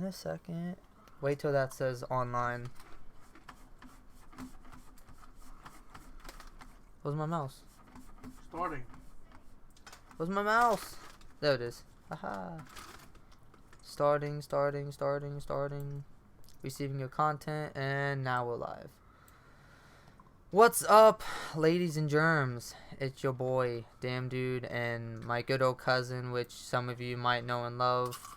a second. Wait till that says online. Where's my mouse? Starting. Where's my mouse? There it is. Haha. Starting. Receiving your content, and now we're live. What's up, ladies and germs? It's your boy, Damn Dude, and my good old cousin, which some of you might know and love,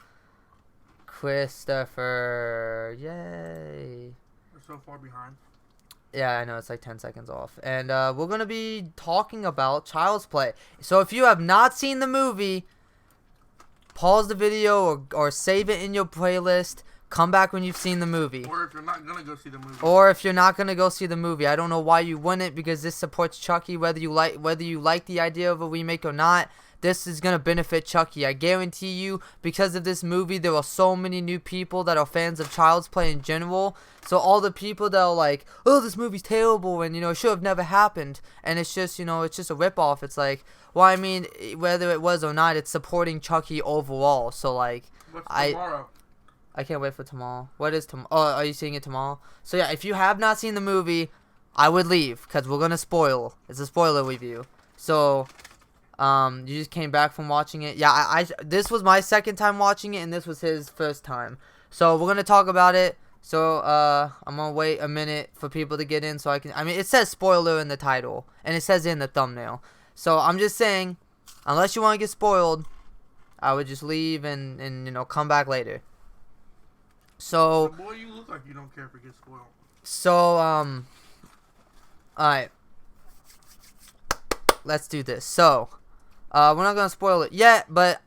Christopher. Yay. We're so far behind. Yeah, I know, it's like 10 seconds off. And we're going to be talking about Child's Play. So if you have not seen the movie, pause the video or save it in your playlist. Come back when you've seen the movie. Or if you're not going to go see the movie. Or if you're not going to go see the movie. I don't know why you wouldn't, because this supports Chucky, whether you like the idea of a remake or not. This is going to benefit Chucky. I guarantee you, because of this movie, there are so many new people that are fans of Child's Play in general. So all the people that are like, oh, this movie's terrible and, it should have never happened. And it's just, it's just a ripoff. It's like, well, I mean, whether it was or not, it's supporting Chucky overall. So, like, what's tomorrow? I can't wait for tomorrow. What is tomorrow? Oh, are you seeing it tomorrow? So, yeah, if you have not seen the movie, I would leave, because we're going to spoil. It's a spoiler review. So, you just came back from watching it. Yeah, this was my second time watching it, and this was his first time. So, we're going to talk about it. So, I'm going to wait a minute for people to get in so I can... I mean, it says spoiler in the title, and it says it in the thumbnail. So, I'm just saying, unless you want to get spoiled, I would just leave and come back later. So, boy, you look like you don't care if it gets spoiled. So, alright. Let's do this. So, we're not gonna spoil it yet, but,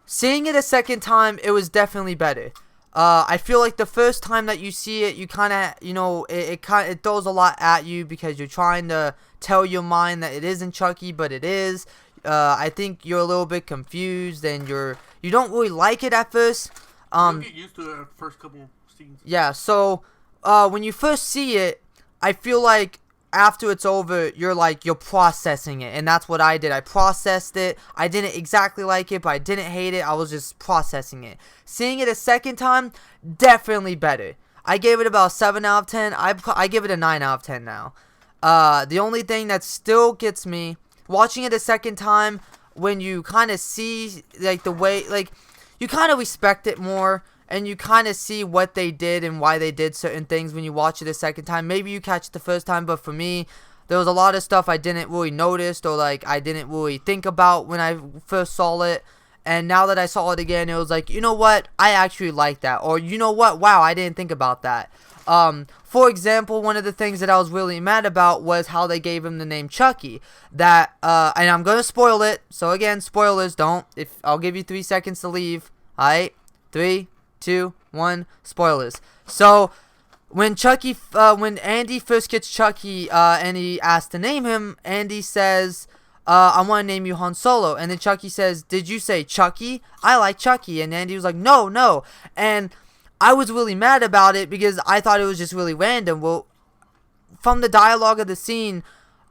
seeing it a second time, it was definitely better. I feel like the first time that you see it, you kinda, it throws a lot at you because you're trying to tell your mind that it isn't Chucky, but it is. I think you're a little bit confused and you don't really like it at first. You'll get used to the first couple scenes. Yeah, so when you first see it, I feel like after it's over, you're processing it, and that's what I did. I processed it. I didn't exactly like it, but I didn't hate it. I was just processing it. Seeing it a second time, definitely better. I gave it about 7 out of 10. I give it a 9 out of 10 now. The only thing that still gets me, watching it a second time, when you kind of see, like, the way, like, you kind of respect it more, and you kind of see what they did and why they did certain things when you watch it a second time. Maybe you catch it the first time, but for me, there was a lot of stuff I didn't really notice, or, like, I didn't really think about when I first saw it. And now that I saw it again, it was like, you know what, I actually like that. Or, you know what, wow, I didn't think about that. For example, one of the things that I was really mad about was how they gave him the name Chucky. That, and I'm gonna spoil it. So again, spoilers, I'll give you 3 seconds to leave. Alright? 3, 2, 1, spoilers. So, when Andy first gets Chucky, and he asks to name him, Andy says, I want to name you Han Solo. And then Chucky says, did you say Chucky? I like Chucky. And Andy was like, no. And I was really mad about it because I thought it was just really random. Well, from the dialogue of the scene,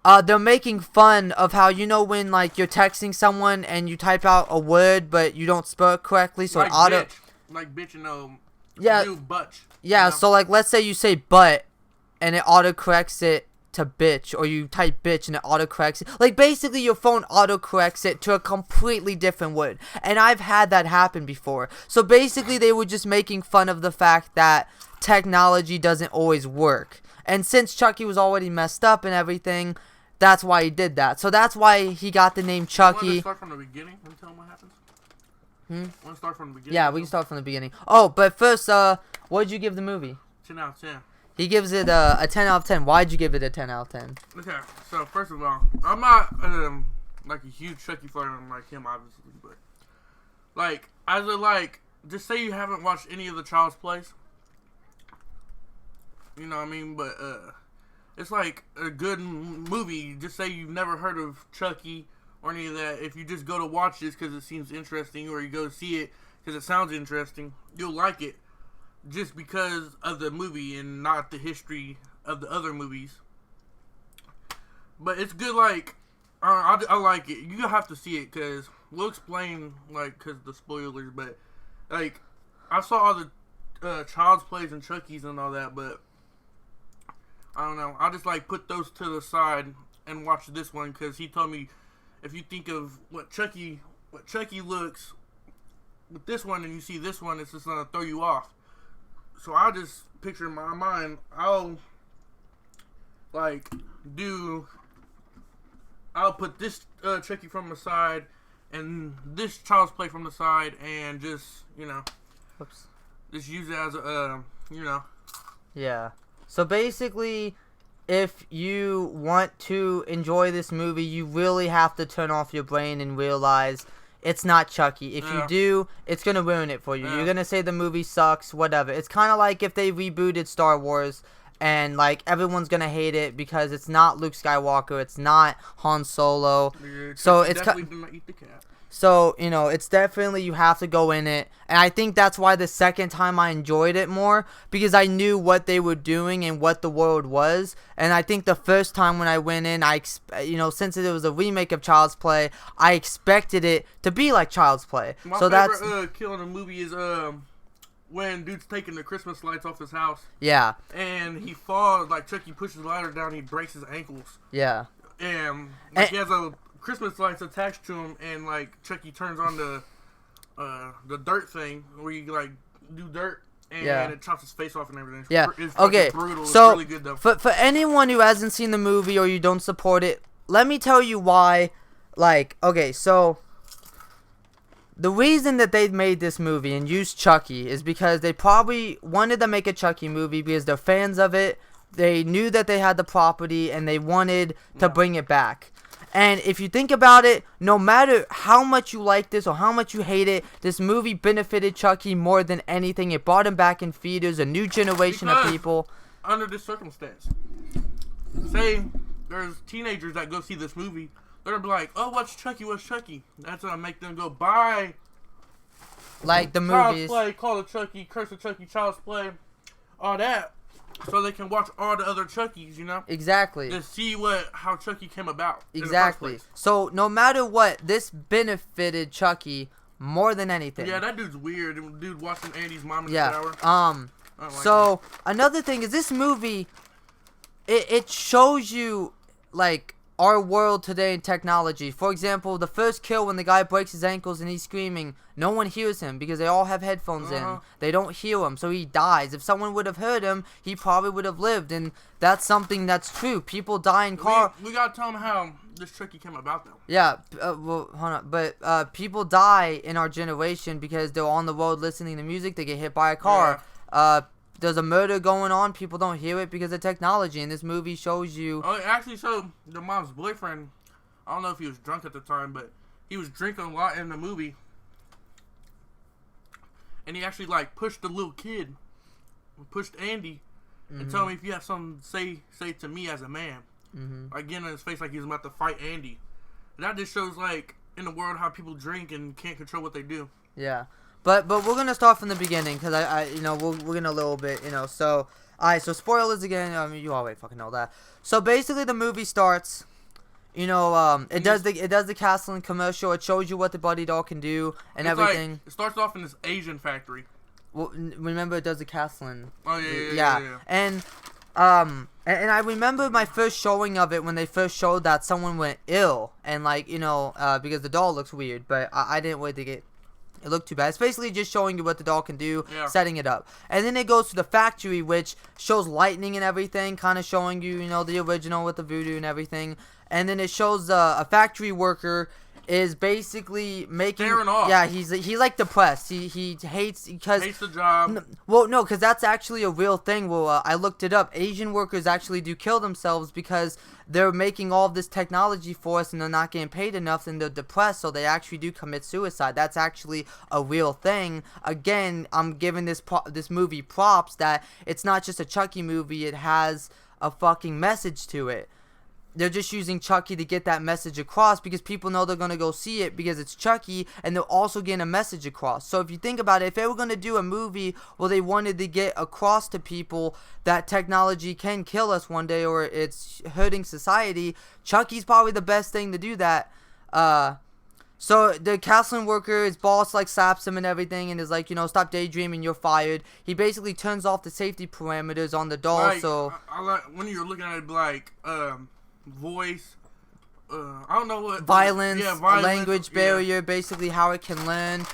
they're making fun of how, when, like, you're texting someone and you type out a word, but you don't spell it correctly, so like it auto... Bitch. Like bitch and, yeah, butch. Yeah, so, like, let's say you say butt, and it auto-corrects it to bitch, or you type bitch and it auto-corrects it. Like, basically, your phone auto-corrects it to a completely different word. And I've had that happen before. So, basically, they were just making fun of the fact that technology doesn't always work. And since Chucky was already messed up and everything, that's why he did that. So, that's why he got the name Chucky. You want to start from the beginning and tell him what happens? Want to start from the beginning? Yeah, we can start from the beginning. Oh, but first, what did you give the movie? 10 out of 10. He gives it a 10 out of 10. Why'd you give it a 10 out of 10? Okay, so first of all, I'm not like a huge Chucky fan like him, obviously, but like just say you haven't watched any of the Child's Plays. You know what I mean? But it's like a good movie. Just say you've never heard of Chucky or any of that. If you just go to watch this because it seems interesting, or you go see it because it sounds interesting, you'll like it just because of the movie and not the history of the other movies. But it's good, like, I like it. You have to see it because we'll explain, like, because the spoilers, but, like, I saw all the Child's Plays and Chucky's and all that, but I don't know. I just like put those to the side and watch this one because he told me if you think of what Chucky looks with this one and you see this one, it's just gonna throw you off. So I just picture in my mind, I'll put this Chucky from the side and this Child's Play from the side and just, Whoops. Just use it as a, Yeah. So basically, if you want to enjoy this movie, you really have to turn off your brain and realize it's not Chucky. If you do, it's going to ruin it for you. You're going to say the movie sucks, whatever. It's kind of like if they rebooted Star Wars and, like, everyone's going to hate it because it's not Luke Skywalker. It's not Han Solo. Yeah, so it's definitely did not eat the cat. So, it's definitely, you have to go in it. And I think that's why the second time I enjoyed it more. Because I knew what they were doing and what the world was. And I think the first time when I went in, since it was a remake of Child's Play, I expected it to be like Child's Play. My favorite kill in the movie is when dude's taking the Christmas lights off his house. Yeah. And he falls, like Chucky pushes the ladder down, he breaks his ankles. Yeah. And he has a Christmas lights attached to him, and like Chucky turns on the dirt thing where you like do dirt and it chops his face off and everything. It's okay. Brutal. So it's really good though. For anyone who hasn't seen the movie or you don't support it, let me tell you why. So the reason that they made this movie and used Chucky is because they probably wanted to make a Chucky movie because they're fans of it. They knew that they had the property and they wanted to bring it back. And if you think about it, no matter how much you like this or how much you hate it, this movie benefited Chucky more than anything. It brought him back in theaters, a new generation of people. Under this circumstance, say there's teenagers that go see this movie, they're gonna be like, "Oh, what's Chucky? What's Chucky?" That's gonna make them go buy like the Child's movies, Play, Call of Chucky, Curse of Chucky, Child's Play, all that. So they can watch all the other Chuckies, Exactly. To see how Chucky came about. Exactly. So no matter what, this benefited Chucky more than anything. Yeah, that dude's weird. Dude watching Andy's mom in the shower. So another thing is this movie, it shows you like our world today in technology. For example, the first kill when the guy breaks his ankles and he's screaming, no one hears him because they all have headphones in. They don't hear him, so he dies. If someone would have heard him, he probably would have lived, and that's something that's true. People die in car. We gotta tell them how this Chucky came about, though. Yeah, well, hold on. But people die in our generation because they're on the road listening to music. They get hit by a car. Yeah. There's a murder going on. People don't hear it because of technology. And this movie shows you. Oh, actually, so the mom's boyfriend, I don't know if he was drunk at the time, but he was drinking a lot in the movie. And he actually, pushed the little kid. Pushed Andy. And told me, if you have something to say to me as a man. Getting in his face like he was about to fight Andy. And that just shows, in the world how people drink and can't control what they do. Yeah. But we're gonna start from the beginning because we're gonna a little bit so so spoilers again. I mean, you already fucking know that. So basically the movie starts, it does the Castle and commercial. It shows you what the Buddy Doll can do and everything. It starts off in this Asian factory. Well, remember it does the Castle and yeah. And I remember my first showing of it when they first showed that someone went ill and because the doll looks weird, but I didn't wait to get. It looked too bad. It's basically just showing you what the doll can do, setting it up. And then it goes to the factory, which shows lightning and everything, kind of showing you, the original with the voodoo and everything. And then it shows a factory worker is basically making. Staring off. Yeah, he's like depressed. He hates because hates the job. No, because that's actually a real thing. Well, I looked it up. Asian workers actually do kill themselves because they're making all of this technology for us and they're not getting paid enough and they're depressed, so they actually do commit suicide. That's actually a real thing. Again, I'm giving this movie props that it's not just a Chucky movie. It has a fucking message to it. They're just using Chucky to get that message across because people know they're going to go see it because it's Chucky, and they're also getting a message across. So if you think about it, if they were going to do a movie where they wanted to get across to people that technology can kill us one day or it's hurting society, Chucky's probably the best thing to do that. So the counseling worker, his boss, like, slaps him and everything and is like, stop daydreaming, you're fired. He basically turns off the safety parameters on the doll, like, so... I like, when you're looking at it, like, voice, I don't know what... Violence, violence, language barrier, basically how it can learn,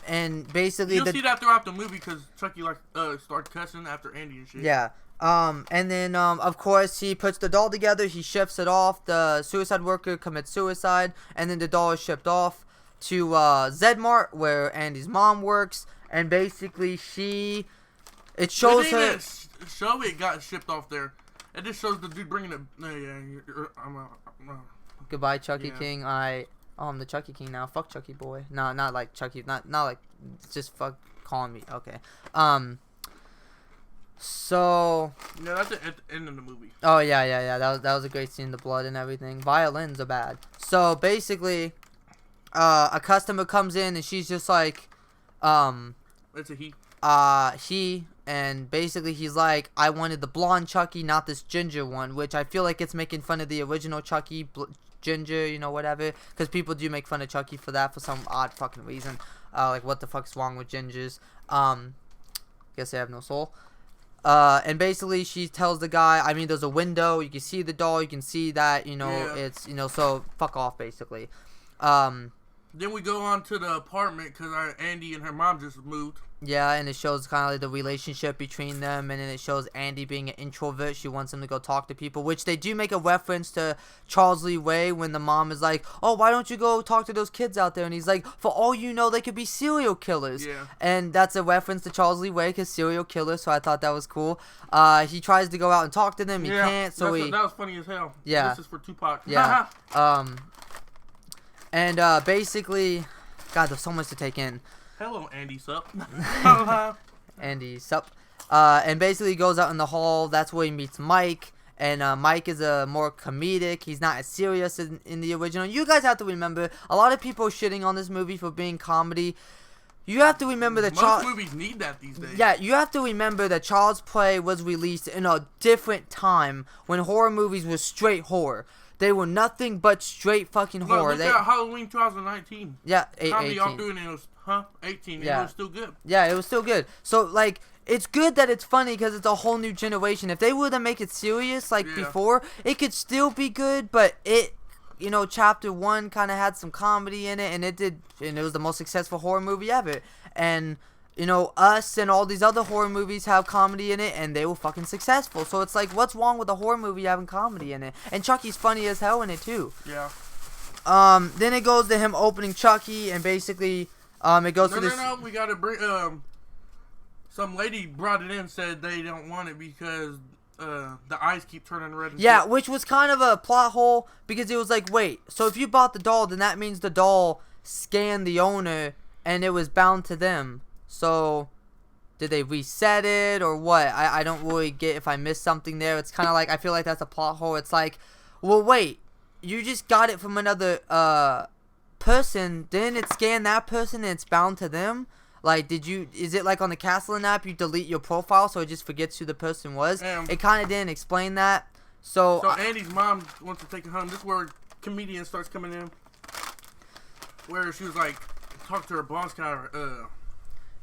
and basically... You'll see that throughout the movie, because Chucky, like, starts cussing after Andy and shit. Yeah. And then, of course, he puts the doll together, he ships it off, the suicide worker commits suicide, and then the doll is shipped off to, Zedd Mart, where Andy's mom works, and basically it shows her... show it got shipped off there. It just shows the dude bringing it... Goodbye, Chucky King. I'm the Chucky King now. Fuck Chucky boy. No, not like Chucky, not like, just fuck calling me. Okay. So... Yeah, that's at the end of the movie. Oh, yeah. That was a great scene. The blood and everything. Violins are bad. So, basically, a customer comes in and she's just like, It's a he. And basically he's like, I wanted the blonde Chucky, not this ginger one, which I feel like it's making fun of the original Chucky, ginger, whatever, because people do make fun of Chucky for that for some odd fucking reason. Like, what the fuck's wrong with gingers? Guess they have no soul. And basically she tells the guy, I mean, there's a window, you can see the doll, you can see that, it's, so fuck off, basically. Then we go on to the apartment, because Andy and her mom just moved. Yeah, and it shows kind of like the relationship between them, and then it shows Andy being an introvert. She wants him to go talk to people, which they do make a reference to Charles Lee Ray when the mom is like, oh, why don't you go talk to those kids out there? And he's like, for all you know, they could be serial killers. Yeah. And that's a reference to Charles Lee Ray, because serial killer, so I thought that was cool. He tries to go out and talk to them, he can't, so that was funny as hell. Yeah. This is for Tupac. Yeah. And basically, God, there's so much to take in. Hello, Andy Sup. Andy Sup. And basically goes out in the hall. That's where he meets Mike. And Mike is a more comedic. He's not as serious in the original. You guys have to remember, a lot of people are shitting on this movie for being comedy. You have to remember that most movies need that these days. Yeah, you have to remember that Child's Play was released in a different time when horror movies were straight horror. They were nothing but straight fucking horror. Look at Halloween 2019. Yeah, comedy 18. y'all doing it was 18. Yeah. It was still good. Yeah, it was still good. So like, it's good that it's funny because it's a whole new generation. If they were to make it serious like before, it could still be good, but it, chapter 1 kind of had some comedy in it, and it was the most successful horror movie ever. And Us and all these other horror movies have comedy in it, and they were fucking successful. So it's like, what's wrong with a horror movie having comedy in it? And Chucky's funny as hell in it too. Yeah. Then it goes to him opening Chucky, and basically, it goes to this. No, we gotta bring. Some lady brought it in, said they don't want it because the eyes keep turning red. Yeah, which was kind of a plot hole, because it was like, wait, so if you bought the doll, then that means the doll scanned the owner, and it was bound to them. So, did they reset it or what? I don't really get if I missed something there. It's kind of like, I feel like that's a plot hole. It's like, well, wait, you just got it from another person. Didn't it scan that person and it's bound to them? Like, is it like on the Castling app, you delete your profile so it just forgets who the person was? It kind of didn't explain that. So Andy's mom wants to take it home. This is where comedian starts coming in. Where she was like, talk to her boss, kind of,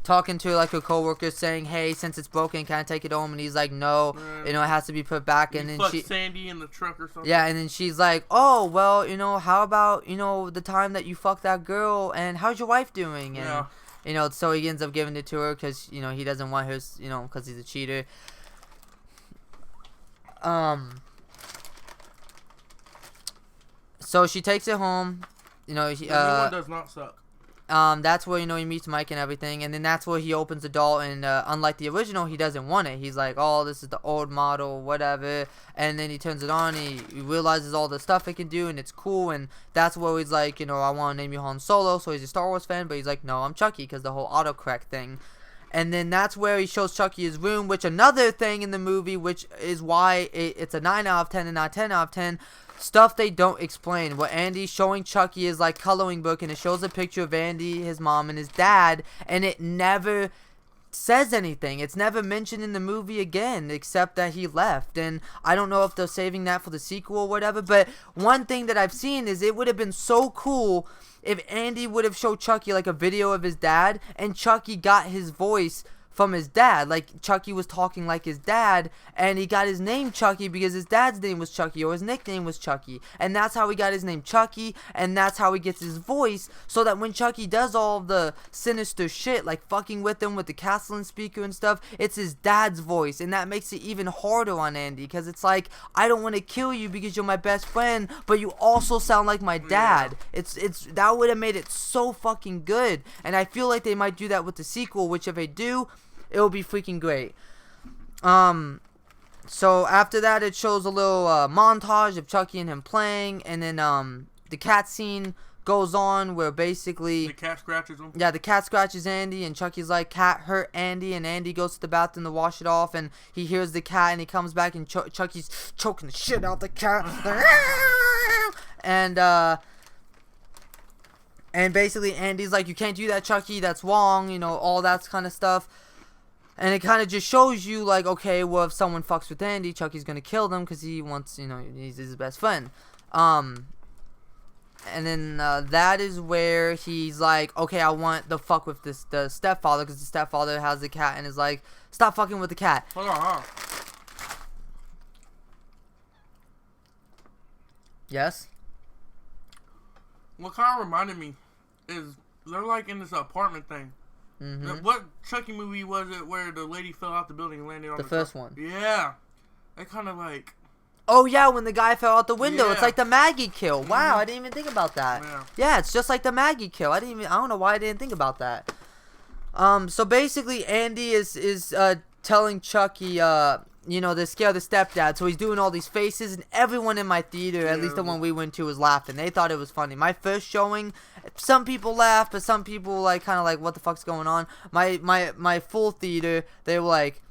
talking to like a coworker, saying, "Hey, since it's broken, can I take it home?" And he's like, "No, it has to be put back." And then Sandy in the truck or something. Yeah, and then she's like, "Oh, well, how about the time that you fucked that girl? And how's your wife doing?" And so he ends up giving it to her because he doesn't want her, because he's a cheater. So she takes it home. The new one does not suck. That's where, he meets Mike and everything, and then that's where he opens the doll, and, unlike the original, he doesn't want it. He's like, oh, this is the old model, whatever, and then he turns it on, he realizes all the stuff it can do, and it's cool, and that's where he's like, I want to name you Han Solo, so he's a Star Wars fan, but he's like, no, I'm Chucky, because the whole autocorrect thing. And then that's where he shows Chucky his room, which another thing in the movie, which is why it's a 9 out of 10 and not 10 out of 10, stuff they don't explain. What Andy's showing Chucky is like coloring book, and it shows a picture of Andy, his mom, and his dad, and it never says anything. It's never mentioned in the movie again, except that he left. And I don't know if they're saving that for the sequel or whatever, but one thing that I've seen is it would have been so cool if Andy would have showed Chucky like a video of his dad, and Chucky got his voice from his dad. Like, Chucky was talking like his dad, and he got his name Chucky because his dad's name was Chucky, or his nickname was Chucky, and that's how he got his name Chucky, and that's how he gets his voice, so that when Chucky does all of the sinister shit, like fucking with him with the Castlin speaker and stuff, it's his dad's voice, and that makes it even harder on Andy, because it's like, I don't want to kill you because you're my best friend, but you also sound like my dad. It's that would have made it so fucking good, and I feel like they might do that with the sequel, which if they do, it will be freaking great. So after that, it shows a little montage of Chucky and him playing, and then the cat scene goes on where basically the cat scratches him. Yeah, the cat scratches Andy, and Chucky's like, "Cat hurt Andy," and Andy goes to the bathroom to wash it off, and he hears the cat, and he comes back, and Chucky's choking the shit out the cat, and basically Andy's like, "You can't do that, Chucky. That's wrong," you know, all that kind of stuff. And it kind of just shows you, like, okay, well, if someone fucks with Andy, Chucky's gonna kill them because he wants, you know, he's his best friend. And then that is where he's like, okay, I want the fuck with the stepfather, because the stepfather has the cat and is like, stop fucking with the cat. Hold on, huh? Yes? What kind of reminded me is they're like in this apartment thing. Mm-hmm. What Chucky movie was it where the lady fell out the building and landed on the first top? one. Yeah. That kind of like... Oh, yeah, when the guy fell out the window. Yeah. It's like the Maggie kill. Wow, I didn't even think about that. Yeah, it's just like the Maggie kill. I don't know why I didn't think about that. So basically, Andy is telling Chucky, you know, to scare the stepdad. So he's doing all these faces, and everyone in my theater, at least the one we went to, was laughing. They thought it was funny. My first showing, some people laughed, but some people like kind of like, what the fuck's going on? My full theater, they were like,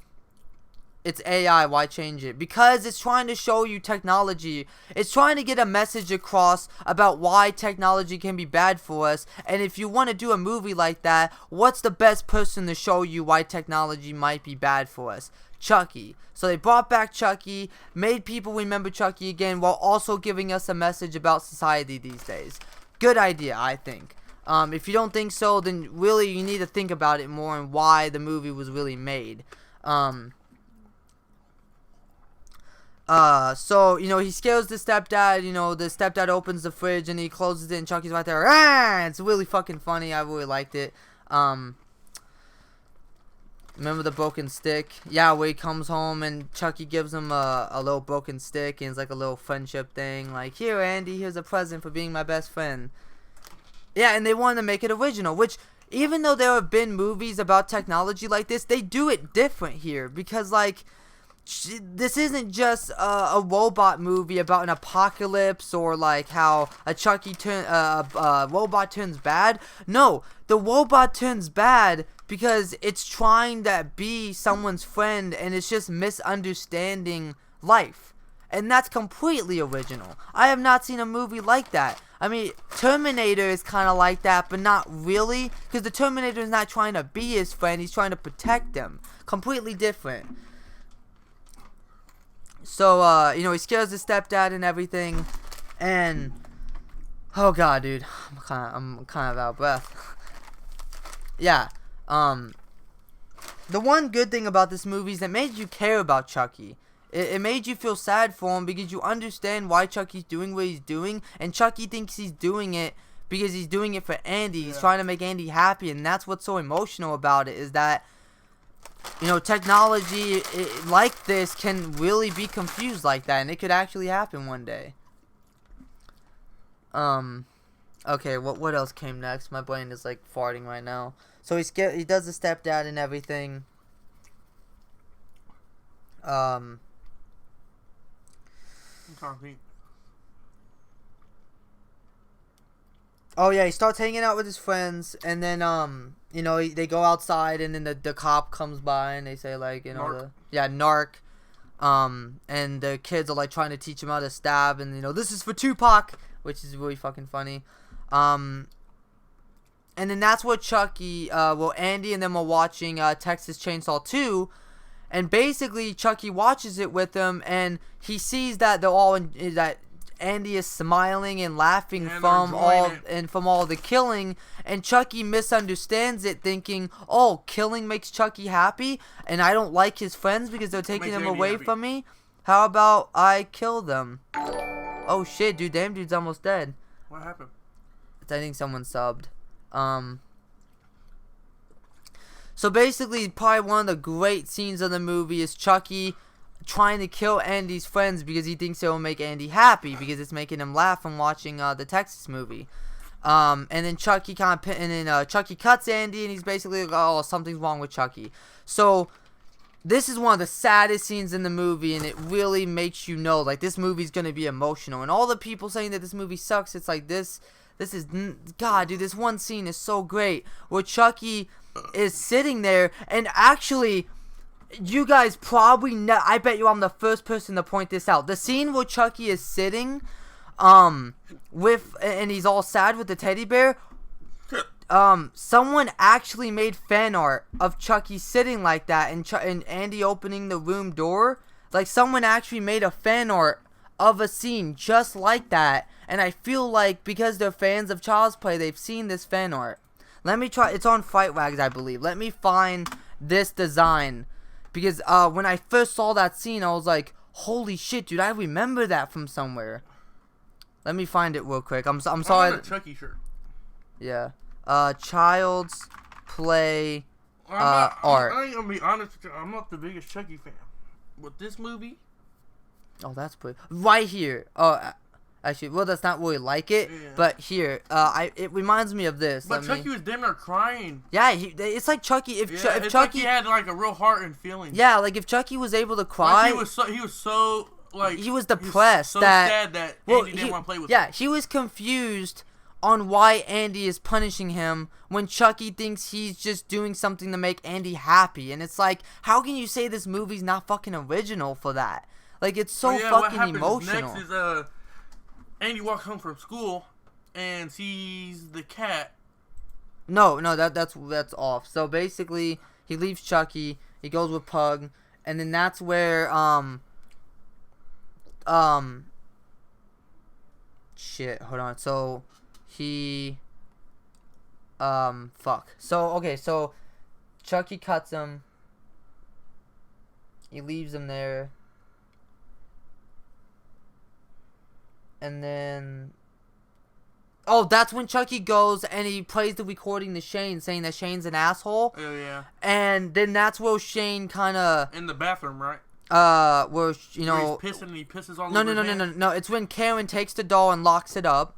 it's AI, why change it? Because it's trying to show you technology. It's trying to get a message across about why technology can be bad for us. And if you want to do a movie like that, what's the best person to show you why technology might be bad for us? Chucky. So they brought back Chucky, made people remember Chucky again, while also giving us a message about society these days. Good idea, I think. If you don't think so, then really you need to think about it more and why the movie was really made. So, you know, he scares the stepdad, you know, the stepdad opens the fridge and he closes it and Chucky's right there. Ah! It's really fucking funny. I really liked it. Remember the broken stick? Yeah, where he comes home and Chucky gives him a little broken stick, and it's like a little friendship thing. Like, here, Andy, here's a present for being my best friend. Yeah, and they wanted to make it original, which, even though there have been movies about technology like this, they do it different here. Because, like, this isn't just a robot movie about an apocalypse or like how a Chucky robot turns bad. No, the robot turns bad because it's trying to be someone's friend and it's just misunderstanding life. And that's completely original. I have not seen a movie like that. I mean, Terminator is kind of like that, but not really. Because the Terminator is not trying to be his friend, he's trying to protect him. Completely different. So, you know, he scares the stepdad and everything, and, oh god, dude, I'm kind of out of breath. Yeah, the one good thing about this movie is it made you care about Chucky. It made you feel sad for him because you understand why Chucky's doing what he's doing, and Chucky thinks he's doing it because he's doing it for Andy. He's trying to make Andy happy, and that's what's so emotional about it, is that, you know, technology like this can really be confused like that, and it could actually happen one day. Okay, what else came next? My brain is like farting right now. So he does the stepdad and everything. I'm trying to think. Oh yeah, he starts hanging out with his friends, and then you know, they go outside, and then the cop comes by, and they say like, you know, narc. And the kids are like trying to teach him how to stab, and you know, this is for Tupac, which is really fucking funny. And And then that's what Chucky, Andy and them are watching Texas Chainsaw 2. And basically, Chucky watches it with them, and he sees that that Andy is smiling and laughing from all the killing, and Chucky misunderstands it, thinking, "Oh, killing makes Chucky happy, and I don't like his friends because they're taking him away from me. How about I kill them?" Oh shit, dude! Damn, dude's almost dead. What happened? I think someone subbed. So basically, probably one of the great scenes of the movie is Chucky trying to kill Andy's friends because he thinks it will make Andy happy because it's making him laugh from watching the Texas movie. And then Chucky Chucky cuts Andy, and he's basically like, "Oh, something's wrong with Chucky." So this is one of the saddest scenes in the movie, and it really makes you know, like, this movie's gonna be emotional. And all the people saying that this movie sucks, it's like this is, God, dude, this one scene is so great where Chucky is sitting there, and actually, you guys probably know, I bet you I'm the first person to point this out. The scene where Chucky is sitting, and he's all sad with the teddy bear, someone actually made fan art of Chucky sitting like that, and Andy opening the room door. Like, someone actually made a fan art of a scene just like that, and I feel like because they're fans of Child's Play, they've seen this fan art. Let me try, it's on Fight Wags, I believe. Let me find this design, because when I first saw that scene, I was like, holy shit, dude, I remember that from somewhere. Let me find it real quick. I'm sorry. I got a Chucky shirt. Yeah. Child's Play art. I ain't gonna be honest with you, I'm not the biggest Chucky fan. With this movie, oh, that's pretty. Right here. Oh, actually, well, that's not really like it. Yeah. But here, it reminds me of this. But Chucky was damn near crying. Yeah, it's like Chucky. If Chucky like he had like a real heart and feelings. Yeah, like if Chucky was able to cry. Like he was so like he was depressed. He was so sad that Andy didn't want to play with him. Yeah, he was confused on why Andy is punishing him when Chucky thinks he's just doing something to make Andy happy. And it's like, how can you say this movie's not fucking original for that? Like, it's so fucking emotional. Next is Andy walks home from school and sees the cat. No, that's off. So basically, he leaves Chucky, he goes with Pug, and then that's where shit, hold on. So he fuck. So okay, so Chucky cuts him. He leaves him there. And then, oh, that's when Chucky goes and he plays the recording to Shane, saying that Shane's an asshole. Oh yeah. And then that's where Shane kind of in the bathroom, right? Where he's pissing and he pisses all over his hands. No. It's when Karen takes the doll and locks it up.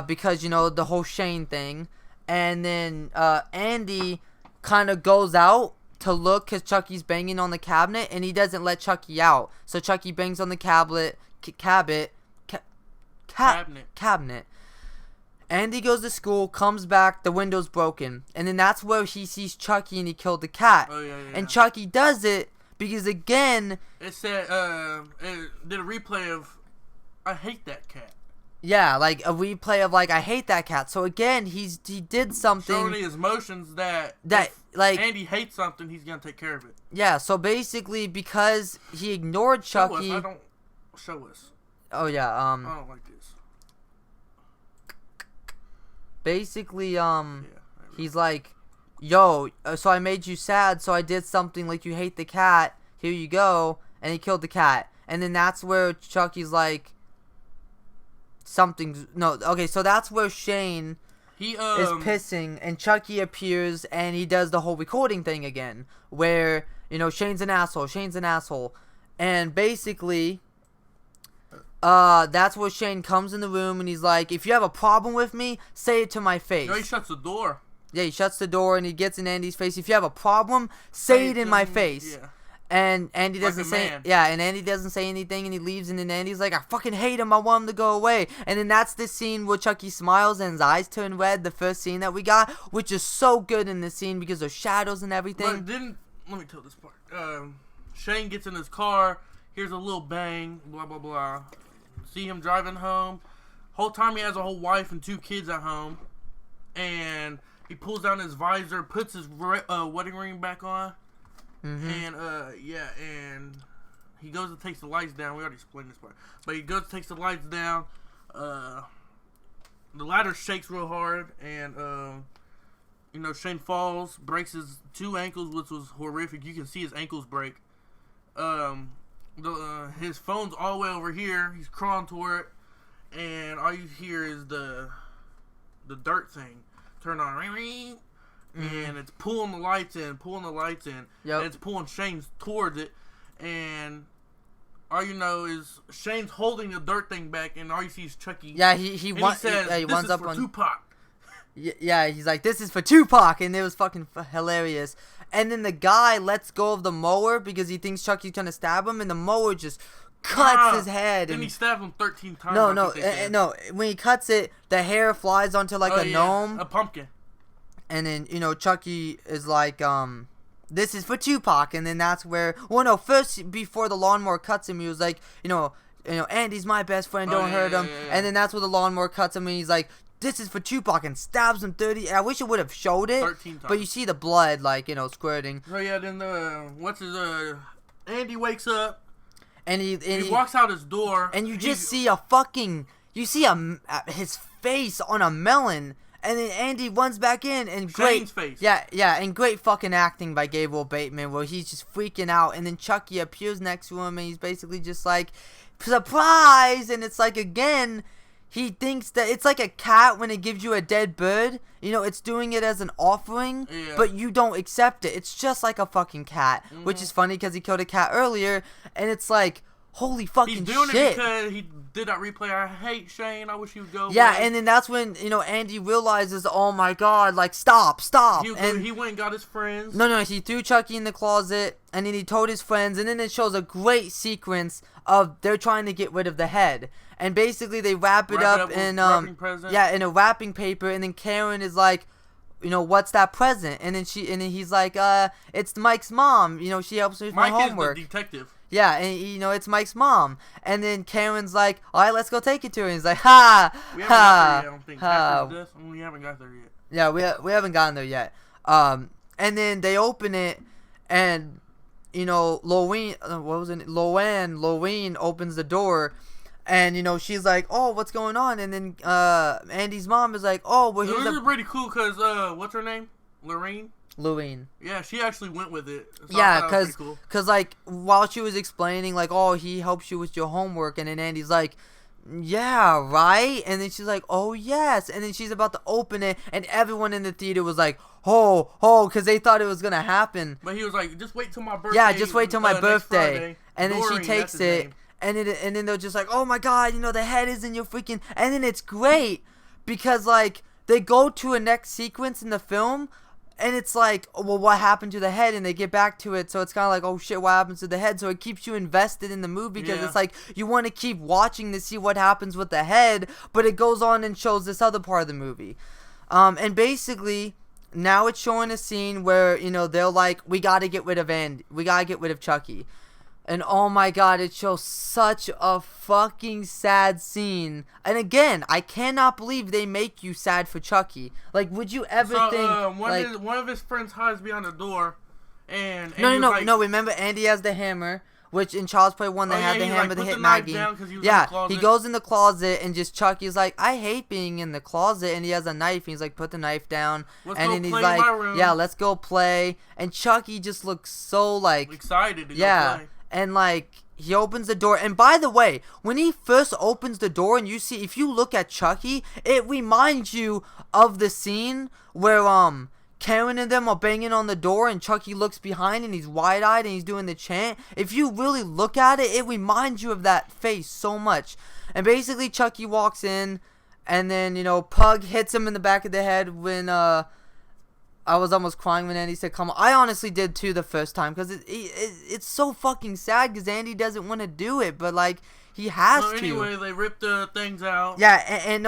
Because the whole Shane thing, and then Andy kind of goes out to look because Chucky's banging on the cabinet, and he doesn't let Chucky out. So Chucky bangs on the cabinet. Andy goes to school, comes back, the window's broken, and then that's where he sees Chucky and he killed the cat. Oh yeah. And Chucky does it because again, it said it did a replay of I hate that cat. Yeah, like a replay of like I hate that cat. So again, he did something showing his emotions that like Andy hates something, he's gonna take care of it. Yeah, so basically because he ignored Chucky. Show us. Oh yeah, I don't like this. Basically, he's like, yo, so I made you sad, so I did something like you hate the cat. Here you go, and he killed the cat. And then that's where Chucky's like, something's no. Okay, so that's where Shane is pissing, and Chucky appears, and he does the whole recording thing again, where Shane's an asshole, and basically. That's where Shane comes in the room and he's like, if you have a problem with me, say it to my face. No, he shuts the door. Yeah, he shuts the door and he gets in Andy's face. If you have a problem, say it in my face. Yeah. And Andy doesn't say, yeah, and Andy doesn't say anything and he leaves, and then Andy's like, I fucking hate him, I want him to go away. And then that's the scene where Chucky smiles and his eyes turn red, the first scene that we got, which is so good in this scene because there's shadows and everything. But let me tell this part. Shane gets in his car, here's a little bang, blah, blah, blah. See him driving home. Whole time he has a whole wife and 2 kids at home. and he pulls down his visor, puts his wedding ring back on, and and he goes and takes the lights down. We already explained this part, but he goes and takes the lights down. The ladder shakes real hard, and Shane falls, breaks his 2 ankles, which was horrific. You can see his ankles break. His phone's all the way over here. He's crawling toward it, and all you hear is the dirt thing turn on, and it's pulling the lights in, and it's pulling Shane towards it, and all you know is Shane's holding the dirt thing back, and all you see is Chucky. Yeah, he says, this is up for on Tupac. Yeah, he's like, this is for Tupac, and it was fucking hilarious. And then the guy lets go of the mower because he thinks Chucky's gonna stab him, and the mower just cuts his head. Then he stabs him 13 times. No. When he cuts it, the hair flies onto like a gnome, a pumpkin. And then Chucky is like, this is for Tupac, and then that's where. Well, no, first before the lawnmower cuts him, he was like, Andy's my best friend, don't hurt him. Yeah. And then that's where the lawnmower cuts him, and he's like, this is for Tupac, and stabs him 30. I wish it would have showed it, 13 times. But you see the blood, like, squirting. So yeah, then Andy wakes up, and he walks out his door, and you just see his face on a melon, and then Andy runs back in, and Shane's face. Yeah, and great fucking acting by Gabriel Bateman, where he's just freaking out, and then Chucky appears next to him, and he's basically just like, surprise, and it's like, again, he thinks that it's like a cat when it gives you a dead bird. It's doing it as an offering, but you don't accept it. It's just like a fucking cat, which is funny because he killed a cat earlier, and it's like, holy fucking shit. He's doing it because he did that replay. I hate Shane. I wish he would go away. Yeah, and then that's when, Andy realizes, oh my god, like, stop. He went and got his friends. No, he threw Chucky in the closet, and then he told his friends, and then it shows a great sequence of they're trying to get rid of the head. And basically they wrap it up in in a wrapping paper, and then Karen is like, what's that present? And then he's like, it's Mike's mom. She helps me with my homework. Mike is the detective. Yeah, and it's Mike's mom. And then Karen's like, all right, let's go take it to her. And he's like, ha, we haven't got there yet, I don't think. After this, we haven't got there yet. Yeah, we haven't gotten there yet. And then they open it, and Lowen opens the door. And, she's like, oh, what's going on? And then Andy's mom is like, oh, well, here's this is pretty cool because, what's her name? Lorraine. Yeah, she actually went with it. So yeah, because, like, while she was explaining, like, oh, he helps you with your homework. And then Andy's like, yeah, right? And then she's like, oh, yes. And then she's about to open it. And everyone in the theater was like, oh, because they thought it was going to happen. But he was like, just wait till my birthday. Yeah, just wait till my birthday. And then she takes it. And then they're just like, oh my god, the head is in your freaking. And then it's great because, like, they go to a next sequence in the film, and it's like, well, what happened to the head? And they get back to it, so it's kind of like, oh shit, what happens to the head? So it keeps you invested in the movie because it's like you want to keep watching to see what happens with the head, but it goes on and shows this other part of the movie. And basically, now it's showing a scene where they're like, we gotta get rid of Chucky. And oh my god, it shows such a fucking sad scene. And again, I cannot believe they make you sad for Chucky. Like, would you ever think one of his friends hides behind the door, and no. Remember, Andy has the hammer, which in Child's Play 1 they had the hammer that hit Maggie. He goes in the closet, and just Chucky's like, I hate being in the closet, and he has a knife, and he's like, put the knife down, and then he's like, yeah, let's go play. And Chucky just looks so like excited to go play. And, like, he opens the door. And, by the way, when he first opens the door and if you look at Chucky, it reminds you of the scene where, Karen and them are banging on the door and Chucky looks behind and he's wide-eyed and he's doing the chant. If you really look at it, it reminds you of that face so much. And, basically, Chucky walks in, and then, Pug hits him in the back of the head when, I was almost crying when Andy said, come on. I honestly did, too, the first time. Because it's so fucking sad because Andy doesn't want to do it. But, like, he has to. Anyway, they rip the things out. Yeah, and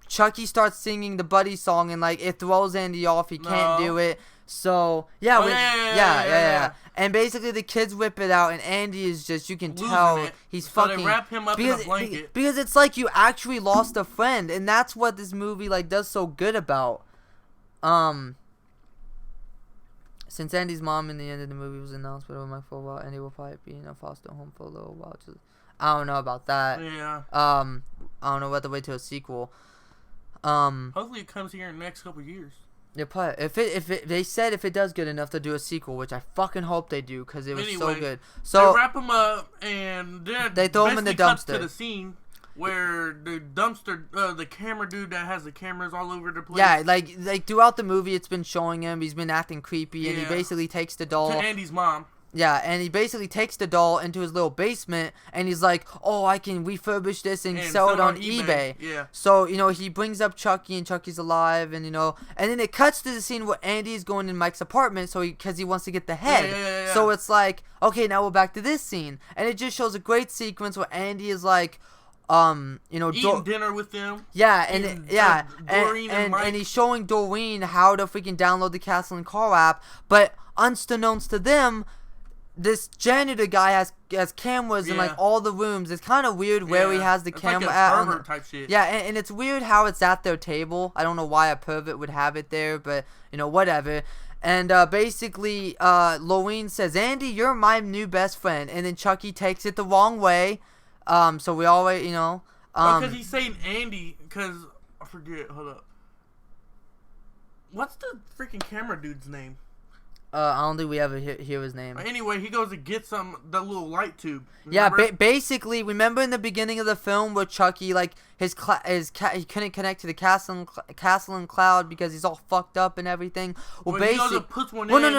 Chucky starts singing the Buddy song. And, like, it throws Andy off. He can't do it. So, yeah. And basically the kids whip it out, and Andy is just, you can Losing tell it. he's So fucking. they wrap him up in a blanket. Because it's like you actually lost a friend, and that's what this movie like does so good about. Since Andy's mom in the end of the movie was in the hospital with Mike for a while, Andy will probably be in a foster home for a little while. I don't know about that. Yeah. I don't know about the way to a sequel. Hopefully it comes here in the next couple years. Yeah, probably. If they said if it does good enough, they'll do a sequel, which I fucking hope they do, because it was so good. So they wrap him up, and then they throw him in the cuts dumpster. To the scene where the dumpster, the camera dude that has the cameras all over the place. Yeah, like throughout the movie, it's been showing him. He's been acting creepy, and he basically takes the doll. To Andy's mom. Yeah, and he basically takes the doll into his little basement, and he's like, "Oh, I can refurbish this and sell it on eBay." Yeah. So he brings up Chucky, and Chucky's alive, and and then it cuts to the scene where Andy is going in Mike's apartment, because he wants to get the head. Yeah. So it's like, okay, now we're back to this scene, and it just shows a great sequence where Andy is like, eating dinner with them. Yeah, Doreen and Mike. and he's showing Doreen how to freaking download the Castle and Car app, but unbeknownst to them, this janitor guy has cameras in like all the rooms. It's kind of weird where he has the camera like at. Pervert type shit. Yeah, and it's weird how it's at their table. I don't know why a pervert would have it there, but whatever. And basically, Lorraine says, "Andy, you're my new best friend," and then Chucky takes it the wrong way. So we always, because he's saying Andy, because I forget. Hold up. What's the freaking camera dude's name? I don't think we ever hear his name. Anyway, he goes to get the little light tube. Remember? Yeah, basically, remember in the beginning of the film where Chucky, like, he couldn't connect to the castle and cloud because he's all fucked up and everything. Well, basically, he goes to put one in.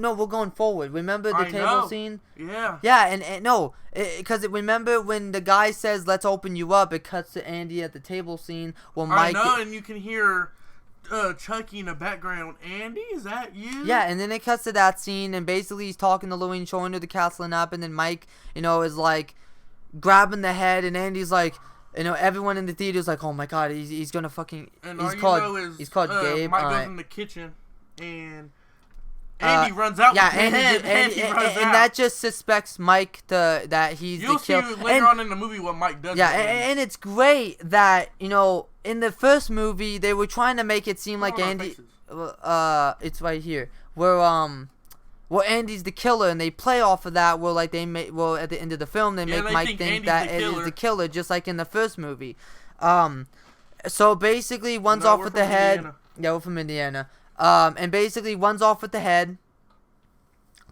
No, we're going forward. Remember the table scene? Yeah. Yeah, and no, because remember when the guy says, "Let's open you up," it cuts to Andy at the table scene. Well, Mike. I know, and you can hear Chucky in the background. Andy, is that you? Yeah, and then it cuts to that scene, and basically he's talking to Lorraine, showing her the castle and up, and then Mike, is like grabbing the head, and Andy's like, everyone in the theater is like, "Oh my god, he's gonna fucking." And he's called Gabe. Mike goes in the kitchen, and Andy runs out. Yeah, with Andy runs out. And that just suspects Mike that he's the killer. You'll see later on in the movie what Mike does. Yeah, and it's great that in the first movie they were trying to make it seem like Andy. It's right here where Andy's the killer, and they play off of that. Where like at the end of the film they make Mike think that it is the killer, just like in the first movie. So basically, one's off with the head. Indiana. Yeah, we're from Indiana. And basically one's off with the head,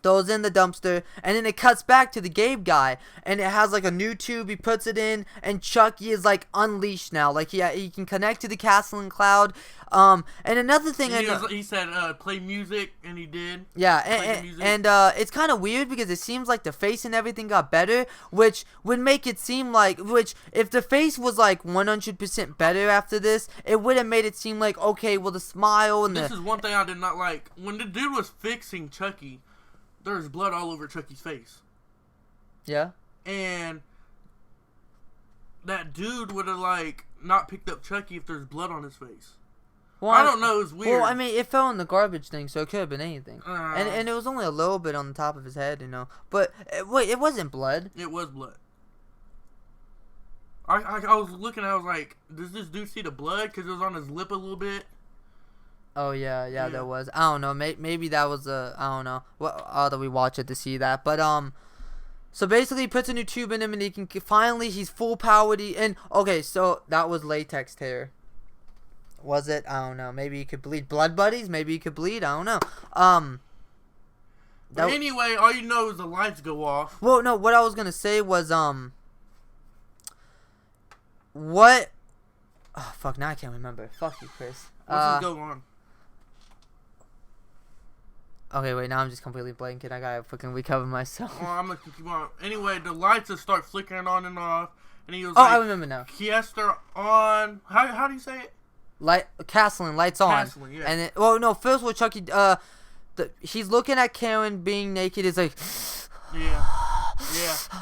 throws in the dumpster, and then it cuts back to the Gabe guy, and it has like a new tube. He puts it in, and Chucky is like unleashed now. Like he can connect to the castle and cloud. And another thing, he said play music, and he did. Yeah, and it's kind of weird because it seems like the face and everything got better, which would make it seem like, if the face was like 100% better after this, it would have made it seem like, okay, well the smile and this is one thing I did not like. When the dude was fixing Chucky, there's blood all over Chucky's face. Yeah. And that dude would have like not picked up Chucky if there's blood on his face. Well, I don't know. It's weird. Well, I mean, it fell in the garbage thing, so it could have been anything. And it was only a little bit on the top of his head, But wait, it wasn't blood. It was blood. I was looking. I was like, does this dude see the blood? Because it was on his lip a little bit. Oh yeah, there was. I don't know. Maybe that was I don't know. Although we watch it to see that, but So basically, he puts a new tube in him, and he's full powered. And okay, so that was latex tear. Was it? I don't know. Maybe he could bleed. Blood buddies? Maybe he could bleed. I don't know. But anyway, all you know is the lights go off. Well, no. What I was gonna say was what? Oh fuck! Now I can't remember. Fuck you, Chris. What's going on? Okay, wait. Now I'm just completely blanking. I gotta fucking recover myself. Well, I'm gonna keep on. Anyway, the lights just start flickering on and off, and he was I remember now. Fiesta on. How do you say it? Castling, lights on. Castling, yeah. And first of all, Chucky, he's looking at Karen being naked. He's like, yeah,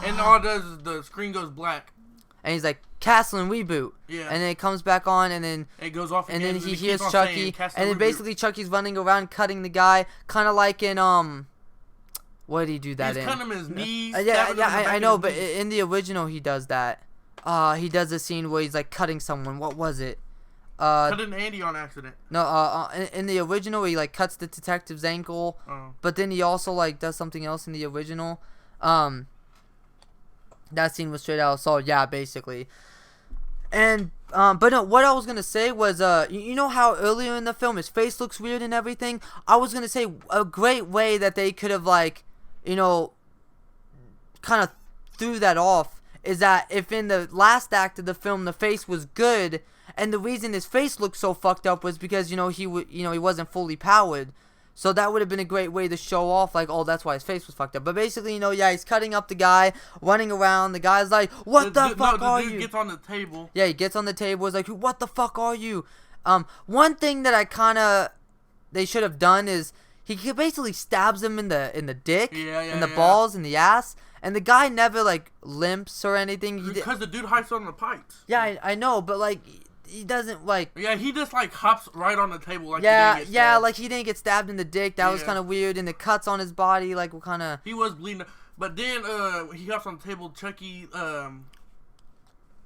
and all it does is the screen goes black. And he's like, Castling reboot. Yeah. And then it comes back on, and then it goes off again, and then he hears Chucky, and then basically Chucky's running around cutting the guy, kind of like in What did he do that He's in? cutting him his knees. I know, but in the original he does that. He does a scene where he's like cutting someone. What was it? Cutting Andy on accident. No, in the original he like cuts the detective's ankle, but then he also like does something else in the original. That scene was straight out of Saw, yeah, basically. And but no, what I was gonna say was you know how earlier in the film his face looks weird and everything. I was gonna say a great way that they could have like, you know, kind of threw that off is that if in the last act of the film the face was good, and the reason his face looked so fucked up was because he wasn't fully powered. So that would have been a great way to show off, like, oh, that's why his face was fucked up. But basically, yeah, he's cutting up the guy, running around. The guy's like, what the fuck are you? The dude gets on the table. Yeah, he gets on the table. He's like, what the fuck are you? One thing that they should have done is he basically stabs him in the dick, in the balls, in the ass. And the guy never, like, limps or anything. Because the dude hides on the pipes. Yeah, I know, but, like, he doesn't, like... Yeah, he just, like, hops right on the table like yeah, he didn't get stabbed. like, he didn't get stabbed in the dick. That was kind of weird. And the cuts on his body, like, were kind of... He was bleeding. But then, he hops on the table, Chucky,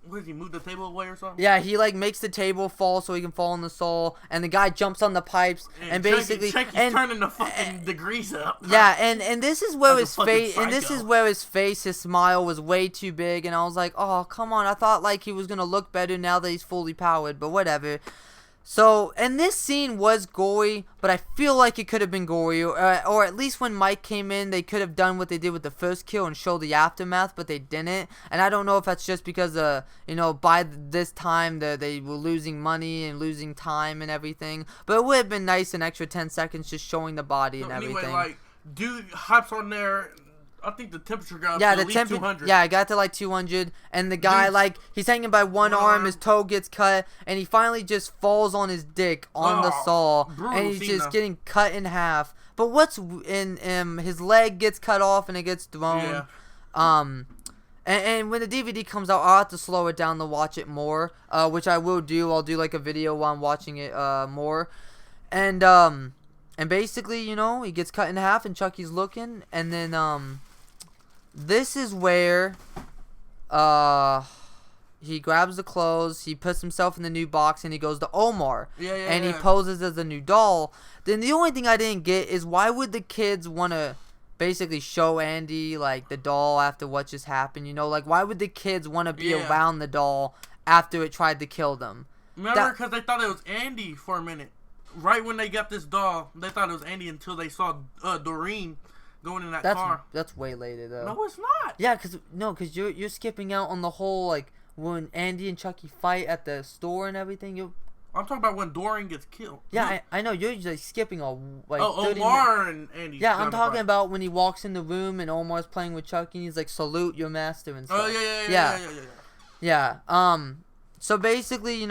what does he, move the table away or something? Yeah, he, like, makes the table fall so he can fall in the Saw. And the guy jumps on the pipes. And basically... Chucky's turning the fucking degrees up. Yeah, and this is where his face... And this is where his face, his smile was way too big. And I was like, oh, come on. I thought, like, he was going to look better now that he's fully powered. But whatever. So, and this scene was gory, but I feel like it could have been gory, or at least when Mike came in, they could have done what they did with the first kill and show the aftermath, but they didn't. And I don't know if that's just because, by this time they were losing money and losing time and everything. But it would have been nice an extra 10 seconds just showing the body and everything. Anyway, like, dude hops on there. I think the temperature got up to at least 200. Yeah, it got to like 200. And the guy, like, he's hanging by one arm, his toe gets cut, and he finally just falls on his dick on the saw. And he's just getting cut in half. But what's in his leg gets cut off and it gets thrown. Yeah. And when the DVD comes out, I'll have to slow it down to watch it more, which I will do. I'll do like a video while I'm watching it more. And basically, he gets cut in half and Chucky's looking, and then this is where he grabs the clothes, he puts himself in the new box, and he goes to Omar. And he poses as a new doll. Then the only thing I didn't get is why would the kids want to basically show Andy, like, the doll after what just happened, like, why would the kids want to be around the doll after it tried to kill them? Remember, because they thought it was Andy for a minute. Right when they got this doll, they thought it was Andy until they saw Doreen going in that car. That's way later, though. No, it's not. Yeah, because you're skipping out on the whole, like, when Andy and Chucky fight at the store and everything. I'm talking about when Doreen gets killed. Yeah, I know. You're just skipping a, like, Omar and Andy. Yeah, I'm talking about when he walks in the room and Omar's playing with Chucky and he's like, salute your master and stuff. Oh, yeah. So basically,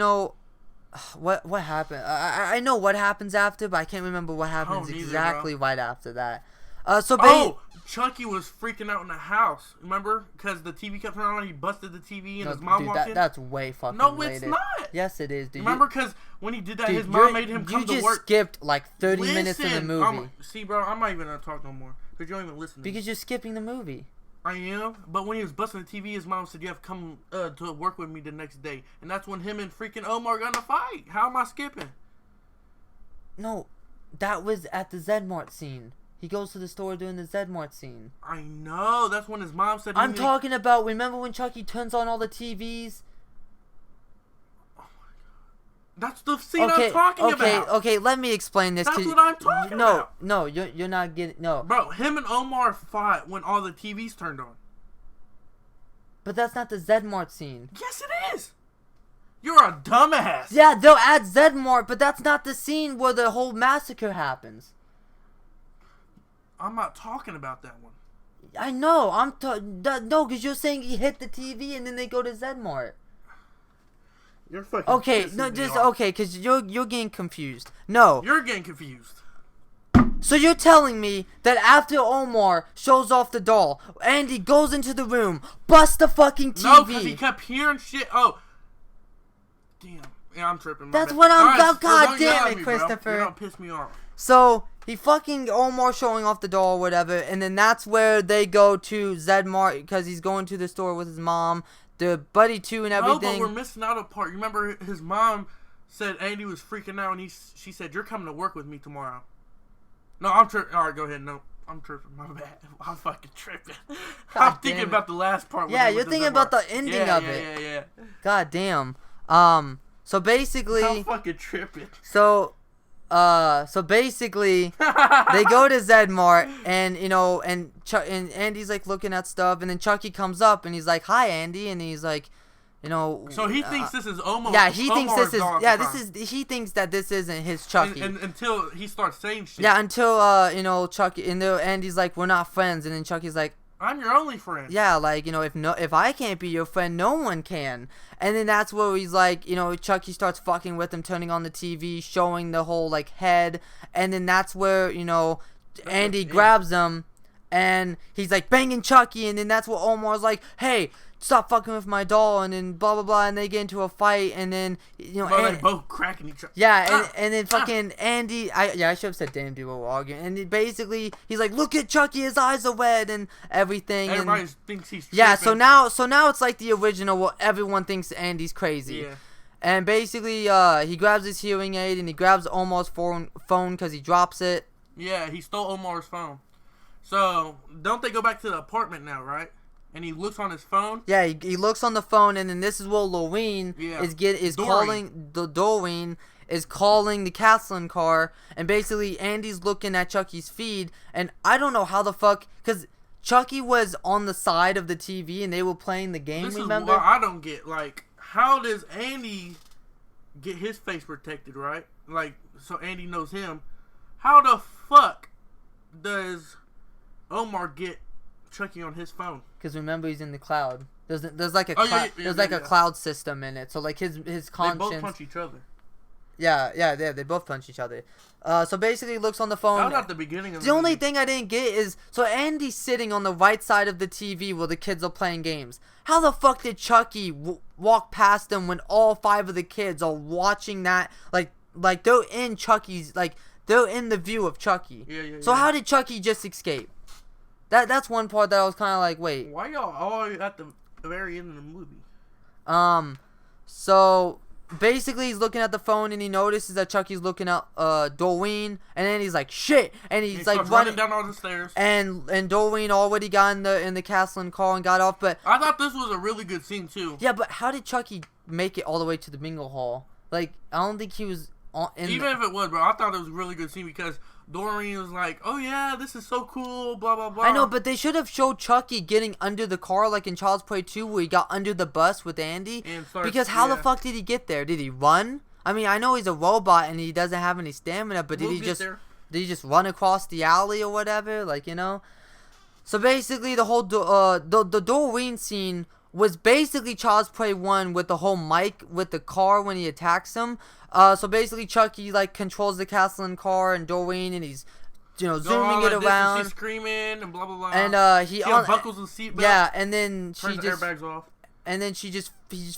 what happened? I know what happens after, but I can't remember what happens exactly right after that. Chucky was freaking out in the house. Remember? Because the TV kept turning on. He busted the TV and his mom walked in. That's way fucking No, later. it's not. Yes, it is, dude. Remember? Because when he did that, his mom made him come to work. You just skipped like 30 minutes of the movie. See, bro, I'm not even going to talk no more. Because you don't even listen to me. Because you're skipping the movie. I am. But when he was busting the TV, his mom said, you have to come to work with me the next day. And that's when him and freaking Omar got in a fight. How am I skipping? No, that was at the Zedd Mart scene. He goes to the store during the Zedd Mart scene. I know. That's when his mom said... I'm talking about... Remember when Chucky turns on all the TVs? Oh, my God. That's the scene I'm talking about. Okay, let me explain this. That's what I'm talking about. No, you're not getting... No. Bro, him and Omar fought when all the TVs turned on. But that's not the Zedd Mart scene. Yes, it is. You're a dumbass. Yeah, they'll add Zedd Mart, but that's not the scene where the whole massacre happens. I'm not talking about that one. I know. No, because you're saying he hit the TV and then they go to Zedd Mart. You're fucking okay, because you're getting confused. No. You're getting confused. So you're telling me that after Omar shows off the doll, Andy goes into the room, busts the fucking TV. No, because he kept hearing shit. Oh. Damn. Yeah, I'm tripping. That's what I'm about. God damn it, Christopher. You're gonna piss me off. So he fucking Omar showing off the doll or whatever, and then that's where they go to Zedd Mart because he's going to the store with his mom, the buddy too, and everything. No, but we're missing out a part. You remember his mom said Andy was freaking out, and she said, "You're coming to work with me tomorrow." No, I'm tripping. All right, go ahead. No, I'm tripping. My bad. I'm fucking tripping. I'm thinking about the last part. Yeah, you're thinking about the ending of it. Yeah. God damn. So basically, I'm fucking tripping. So basically, they go to Zedd Mart, and you know, and Andy's like looking at stuff, and then Chucky comes up, and he's like, "Hi, Andy," and he's like, you know. So he thinks this is Omar. Yeah, he thinks Omar's this is. dog Yeah, crime. he thinks that this isn't his Chucky. And until he starts saying shit. Yeah, until you know, Chucky, and Andy's like, "We're not friends," and then Chucky's like, "I'm your only friend." Yeah, like, you know, if I can't be your friend, no one can. And then that's where he's like, you know, Chucky starts fucking with him, turning on the TV, showing the whole like head, and then that's where, you know, Andy grabs him, and he's like banging Chucky, and then that's what Omar's like, "Hey, stop fucking with my doll," and then blah blah blah, and they get into a fight, and then, you know, they both cracking each other. Yeah, and then fucking Andy, I should have said damn dude, we're arguing, and then basically he's like, "Look at Chucky, his eyes are red," and everything. Everybody thinks he's tripping. Yeah, so now it's like the original where everyone thinks Andy's crazy. Yeah. And basically, he grabs his hearing aid, and he grabs Omar's phone because he drops it. Yeah, he stole Omar's phone. So don't they go back to the apartment now, right? And he looks on his phone. Yeah, he looks on the phone, and then this is where Doreen is calling the Caslin car, and basically Andy's looking at Chucky's feed, and I don't know how the fuck, because Chucky was on the side of the TV, and they were playing the game. Remember? This is what I don't get. Like, how does Andy get his face protected, right? Like, so Andy knows him. How the fuck does Omar get Chucky on his phone? Because remember, he's in the cloud. There's like a cloud system in it. So like his conscience. They both punch each other. Yeah, they both punch each other. So basically, he looks on the phone. That was at the beginning of the only thing I didn't get is, so Andy's sitting on the right side of the TV where the kids are playing games. How the fuck did Chucky walk past them when all 5 of the kids are watching that? Like they're in Chucky's, like they're in the view of Chucky. Yeah. So how did Chucky just escape? That's one part that I was kind of like, wait. Why y'all all at the very end of the movie? So basically, he's looking at the phone, and he notices that Chucky's looking at Doreen, and then he's like, shit, and he's like running down all the stairs. And Doreen already got in the Caslin car and got off, but I thought this was a really good scene too. Yeah, but how did Chucky make it all the way to the bingo hall? Like, I don't think he was Even if it was, bro, I thought it was a really good scene because Doreen was like, "Oh yeah, this is so cool," blah blah blah. I know, but they should have showed Chucky getting under the car like in Child's Play 2 where he got under the bus with Andy. Because how the fuck did he get there? Did he run? I mean, I know he's a robot and he doesn't have any stamina, but did he just run across the alley or whatever? Like, you know? So basically, the whole the Doreen scene was basically Child's Play 1 with the whole mic with the car when he attacks him. So basically, Chucky like controls the Caslin car and Doreen, and he's, you know, zooming it around. She's screaming and blah blah blah. And he unbuckles the seatbelt. Yeah, and then she turns the airbags off. And then he just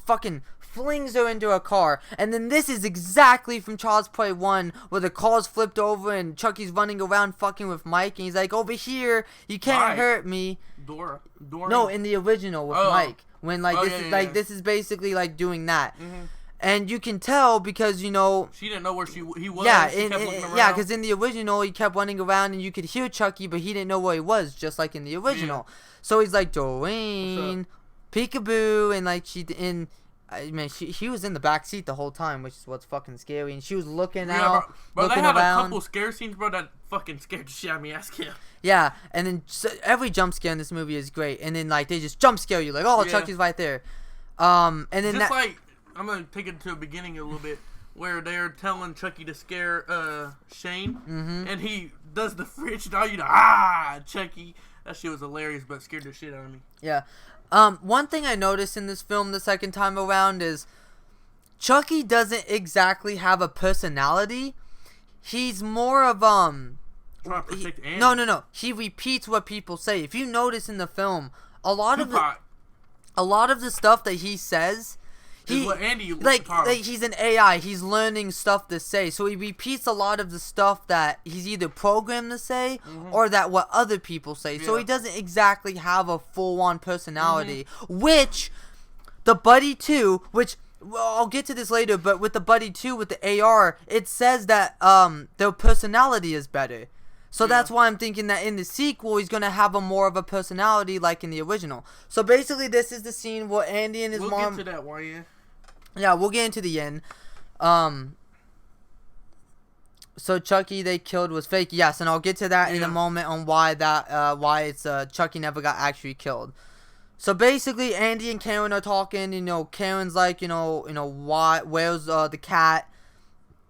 fucking flings her into a car. And then this is exactly from Child's Play 1 where the car's flipped over and Chucky's running around fucking with Mike, and he's like, "Over here, you can't hurt me." Dora. No, in the original with Mike, when like this is basically like doing that. Mm-hmm. And you can tell because, you know, she didn't know where he was. Yeah, she kept looking around. Yeah, because in the original he kept running around and you could hear Chucky, but he didn't know where he was, just like in the original. Yeah. So he's like, "Doreen, peekaboo," and like he was in the back seat the whole time, which is what's fucking scary. And she was looking out, bro, looking they had around. a couple scare scenes, bro, that fucking scared the shit out of me. Ask him. Yeah, and then every jump scare in this movie is great, and then like they just jump scare you, like, oh, Chucky's right there. And then just like, I'm gonna take it to the beginning a little bit, where they're telling Chucky to scare Shane, and he does the fridge door, you know, Chucky. That shit was hilarious, but scared the shit out of me. Yeah. One thing I noticed in this film the second time around is Chucky doesn't exactly have a personality. He's more of trying to protect Andy. No. He repeats what people say. If you notice in the film, a lot of the stuff that he says, what Andy like he's an AI. He's learning stuff to say, so he repeats a lot of the stuff that he's either programmed to say or that what other people say. So he doesn't exactly have a full-on personality. Which the Buddy 2, which I'll get to this later, but with the Buddy 2 with the AR, it says that their personality is better. So that's why I'm thinking that in the sequel, he's going to have a more of a personality like in the original. So basically, this is the scene where Andy and his mom... We'll get to that, YN. Yeah, we'll get into the end. So Chucky they killed was fake. Yes, and I'll get to that in a moment on why it's Chucky never got actually killed. So basically, Andy and Karen are talking. You know, Karen's like, where's the cat?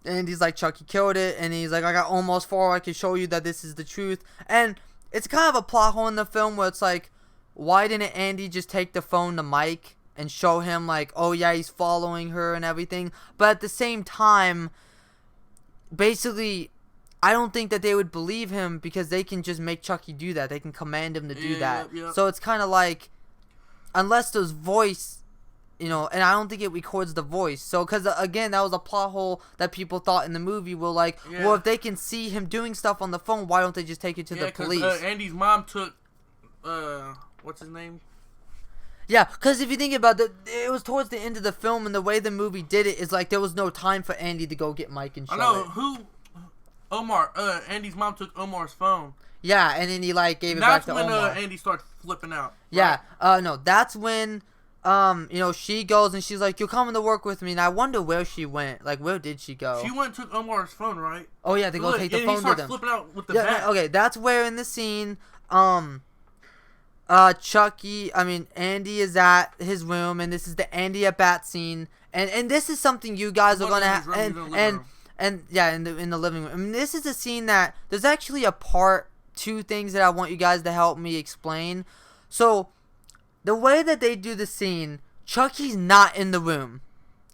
And he's like, Chucky killed it. And he's like, I got almost 4. I can show you that this is the truth. And it's kind of a plot hole in the film where it's like, why didn't Andy just take the phone to Mike and show him like, oh yeah, he's following her and everything? But at the same time, basically, I don't think that they would believe him because they can just make Chucky do that. They can command him to do that. Yeah. So it's kind of like, unless there's voice... and I don't think it records the voice. So, because, again, that was a plot hole that people thought in the movie were like, well, if they can see him doing stuff on the phone, why don't they just take it to the police? Andy's mom took, what's his name? Yeah, because if you think about it, it was towards the end of the film, and the way the movie did it is like there was no time for Andy to go get Mike and show it. Omar, Andy's mom took Omar's phone. Yeah, and then he, like, gave it back to Omar. That's when Andy started flipping out. Yeah, right? No, that's when... she goes and she's like, you're coming to work with me, and I wonder where she went. Like, where did she go? She went and took Omar's phone, right? Oh yeah, they go take the phone with them. And he starts flipping out with the bat. Okay, that's where in the scene, Andy is at his room, and this is the Andy at bat scene, and this is something you guys are gonna have, in the living room. I mean, this is a scene that there's actually a part 2 things that I want you guys to help me explain. So, the way that they do the scene, Chucky's not in the room.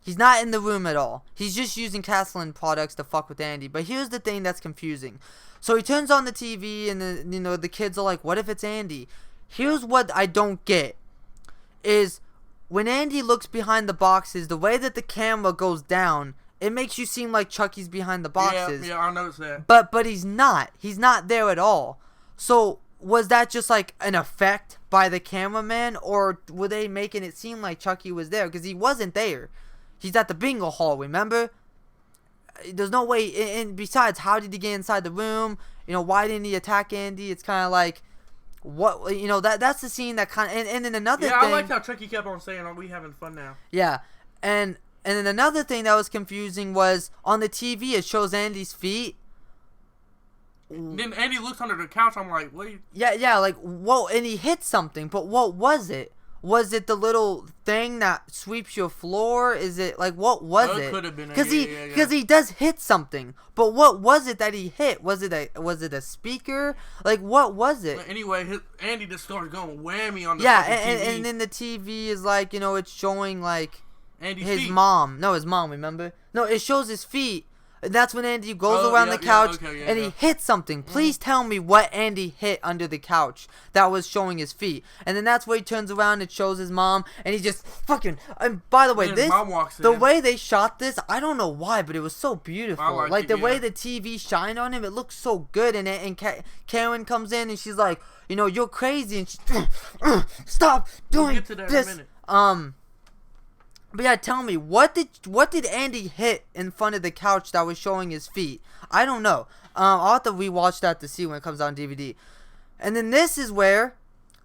He's not in the room at all. He's just using Castellan products to fuck with Andy. But here's the thing that's confusing. So he turns on the TV and the kids are like, what if it's Andy? Here's what I don't get. Is when Andy looks behind the boxes, the way that the camera goes down, it makes you seem like Chucky's behind the boxes. Yeah, I noticed that. But he's not. He's not there at all. So... was that just like an effect by the cameraman, or were they making it seem like Chucky was there? Because he wasn't there. He's at the bingo hall, remember? There's no way. And besides, how did he get inside the room? Why didn't he attack Andy? It's kind of like, what? That's the scene that kind of. And then another thing. Yeah, I like how Chucky kept on saying, "Are we having fun now?" Yeah, and then another thing that was confusing was on the TV it shows Andy's feet. Then Andy looks under the couch. I'm like, what? Yeah, like, whoa, and he hit something, but what was it? Was it the little thing that sweeps your floor? Is it, like, what was it? It could have been. Because he does hit something, but what was it that he hit? Was it a speaker? Like, what was it? But anyway, Andy just started going whammy on the TV. And then the TV is like, it's showing, like, Andy's his feet. mom. No, his mom, remember? No, it shows his feet. And that's when Andy goes around the couch and he hits something. Please tell me what Andy hit under the couch that was showing his feet. And then that's where he turns around and shows his mom, and he just fucking. And by the way, the way they shot this, I don't know why, but it was so beautiful. Like the way the TV shined on him, it looks so good. And Karen comes in and she's like, you're crazy, and she stop doing this. In a minute. But yeah, tell me, what did Andy hit in front of the couch that was showing his feet? I don't know. I'll have to rewatch that to see when it comes out on DVD. And then this is where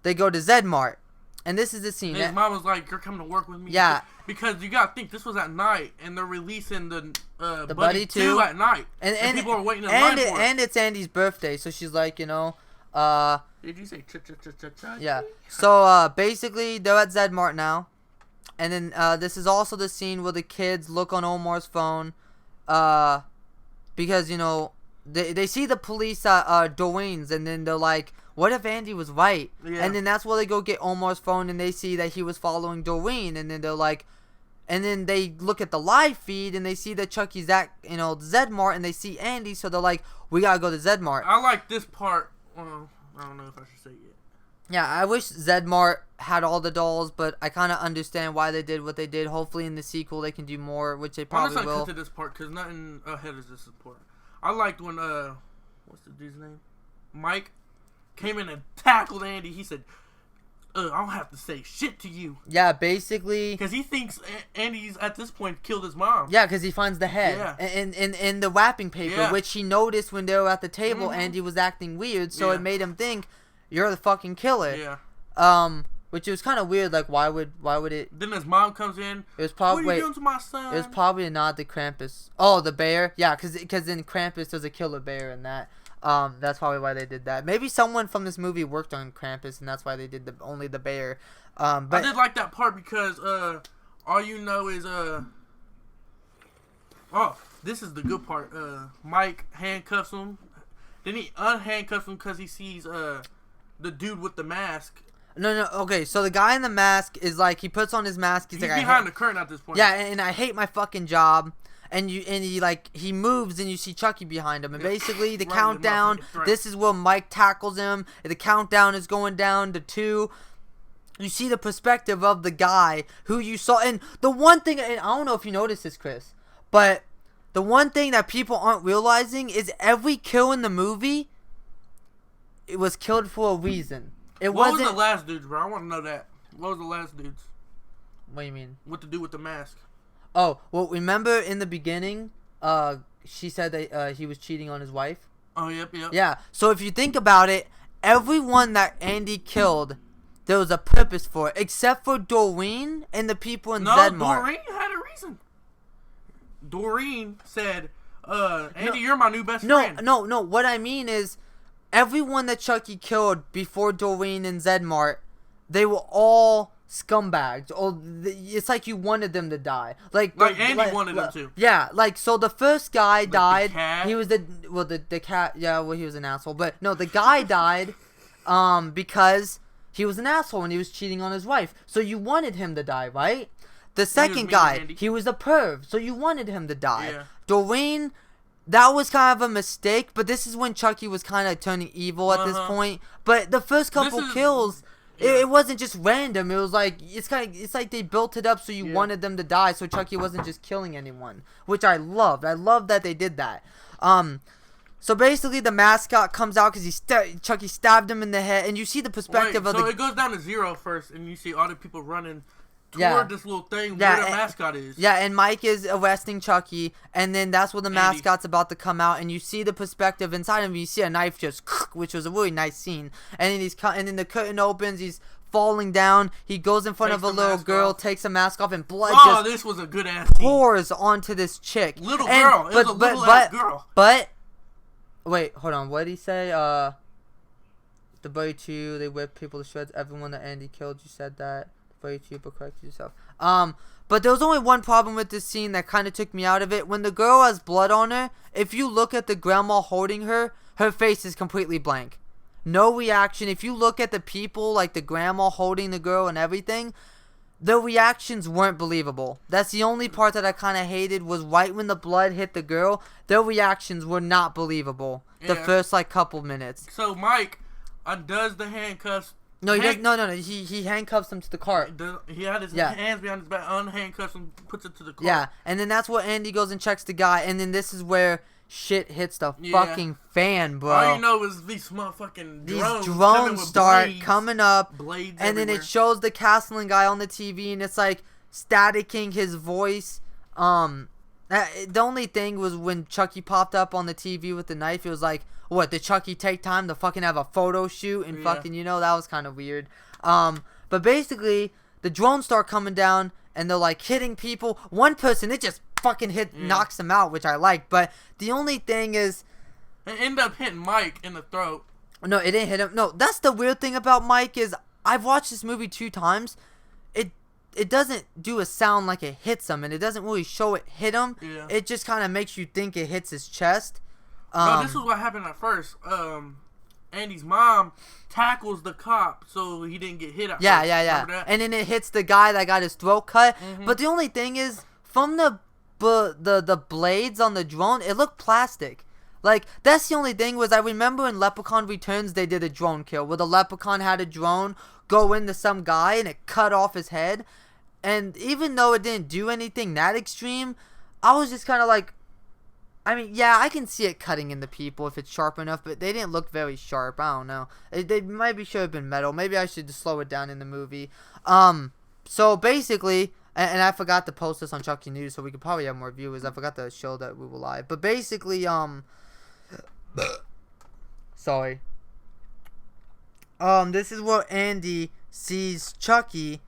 they go to Zedd Mart. And this is the scene. And his mom was like, you're coming to work with me? Yeah. Because you got to think, this was at night, and they're releasing the Buddy 2 at night. And people are waiting in line for it. And it's Andy's birthday, so she's like, Did you say cha-cha-cha-cha-cha? Yeah. So, basically, they're at Zedd Mart now. And then this is also the scene where the kids look on Omar's phone because, they see the police at Dwayne's, and then they're like, what if Andy was right? Yeah. And then that's where they go get Omar's phone, and they see that he was following Dwayne, and then they're like, and then they look at the live feed, and they see that Chucky's at, Zedd Mart, and they see Andy, so they're like, we gotta go to Zedd Mart. I like this part. Well, I don't know if I should say it. Yeah, I wish Zedd Mart had all the dolls, but I kind of understand why they did what they did. Hopefully in the sequel they can do more, which they probably I'm will. cut to this part because nothing ahead is this important. I liked when what's the dude's name? Mike came in and tackled Andy. He said, I don't have to say shit to you. Yeah, basically. Because he thinks Andy's, at this point, killed his mom. Yeah, because he finds the head. Yeah. In the wrapping paper, Yeah. which he noticed when they were at the table, Mm-hmm. Andy was acting weird, so Yeah. it made him think, you're the fucking killer. Yeah. Which was kind of weird, like, why would it... Then his mom comes in. It was probably... What are you doing to my son? It was probably a nod to Krampus. Oh, the bear? Yeah, because in Krampus, there's a killer bear in that. That's probably why they did that. Maybe someone from this movie worked on Krampus, and that's why they did only the bear. But I did like that part because all you know is oh, this is the good part. Mike handcuffs him. Then he unhandcuffs him because he sees the dude with the mask. No, okay, so the guy in the mask is like, he puts on his mask, he's like, behind the curtain at this point. Yeah, and I hate my fucking job. And he moves and you see Chucky behind him. And basically the Right, countdown, right. this is where Mike tackles him. The countdown is going down to 2. You see the perspective of the guy who you saw. And the one thing, and I don't know if you noticed this, Chris, but the one thing that people aren't realizing is every kill in the movie, it was killed for a reason. What was the last dudes, bro? I want to know that. What was the last dudes? What do you mean? What to do with the mask? Oh, well, remember in the beginning, she said that he was cheating on his wife? Oh, yep. Yeah, so if you think about it, everyone that Andy killed, there was a purpose for it, except for Doreen and the people in Zedd Mart. Doreen had a reason. Doreen said, Andy, you're my new best friend. No, what I mean is, everyone that Chucky killed before Doreen and Zedd Mart, they were all scumbags. It's like you wanted them to die. Like Andy wanted them to. Yeah, like, so the first guy died. The cat? He was the cat. Yeah, well, he was an asshole. But no, the guy died because he was an asshole and he was cheating on his wife. So you wanted him to die, right? The second guy, he was a perv, so you wanted him to die. Yeah. Doreen, that was kind of a mistake, but this is when Chucky was kind of turning evil at this point. But the first couple kills, it wasn't just random. It was like, it's like they built it up so you wanted them to die, so Chucky wasn't just killing anyone, which I loved. I loved that they did that. So basically the mascot comes out because Chucky stabbed him in the head, and you see the perspective of so it goes down to 0 first, and you see all the people running toward this little thing where the mascot is. Yeah, and Mike is arresting Chucky, and then that's where the mascot's about to come out, and you see the perspective inside him. You see a knife just, which was a really nice scene, and then the curtain opens. He's falling down. He goes in front of a little girl, takes a mask off, and blood just this was a good ass pours onto this chick. Little girl. It was a little ass girl. But wait, hold on. What did he say? The boy too. They whip people to shreds. Everyone that Andy killed. You said that. Very cheap, but correct yourself. But there was only one problem with this scene that kind of took me out of it. When the girl has blood on her, if you look at the grandma holding her, her face is completely blank. No reaction. If you look at the people, like the grandma holding the girl and everything, the reactions weren't believable. That's the only part that I kind of hated, was right when the blood hit the girl, their reactions were not believable. The first, like, couple minutes. So Mike undoes the handcuffs. No, he doesn't. No. He handcuffs him to the cart. He had his hands behind his back, unhandcuffs him, puts it to the cart. Yeah, and then that's where Andy goes and checks the guy, and then this is where shit hits the fucking fan, bro. All you know is these motherfucking drones start coming up, blades and then it shows the Castling guy on the TV, and it's like staticking his voice. The only thing was when Chucky popped up on the TV with the knife, it was like, what, did Chucky take time to fucking have a photo shoot and fucking, that was kind of weird. But basically, the drones start coming down, and they're like hitting people. One person, it just fucking knocks them out, which I like. But the only thing is, it ended up hitting Mike in the throat. No, it didn't hit him. No, that's the weird thing about Mike is, I've watched this movie 2 times. It doesn't do a sound like it hits him, and it doesn't really show it hit him. Yeah. It just kind of makes you think it hits his chest. No, this is what happened at first. Andy's mom tackles the cop so he didn't get hit at first. Yeah. And then it hits the guy that got his throat cut. But the only thing is, from the blades on the drone, it looked plastic. Like, that's the only thing was I remember in Leprechaun Returns they did a drone kill where the Leprechaun had a drone go into some guy and it cut off his head. And even though it didn't do anything that extreme, I was just kind of like, I mean, yeah, I can see it cutting into people if it's sharp enough, but they didn't look very sharp. I don't know. They maybe should have been metal. Maybe I should just slow it down in the movie. So basically, and I forgot to post this on Chucky News, so we could probably have more viewers. I forgot to show that we were live. But basically, sorry. This is where Andy sees Chucky,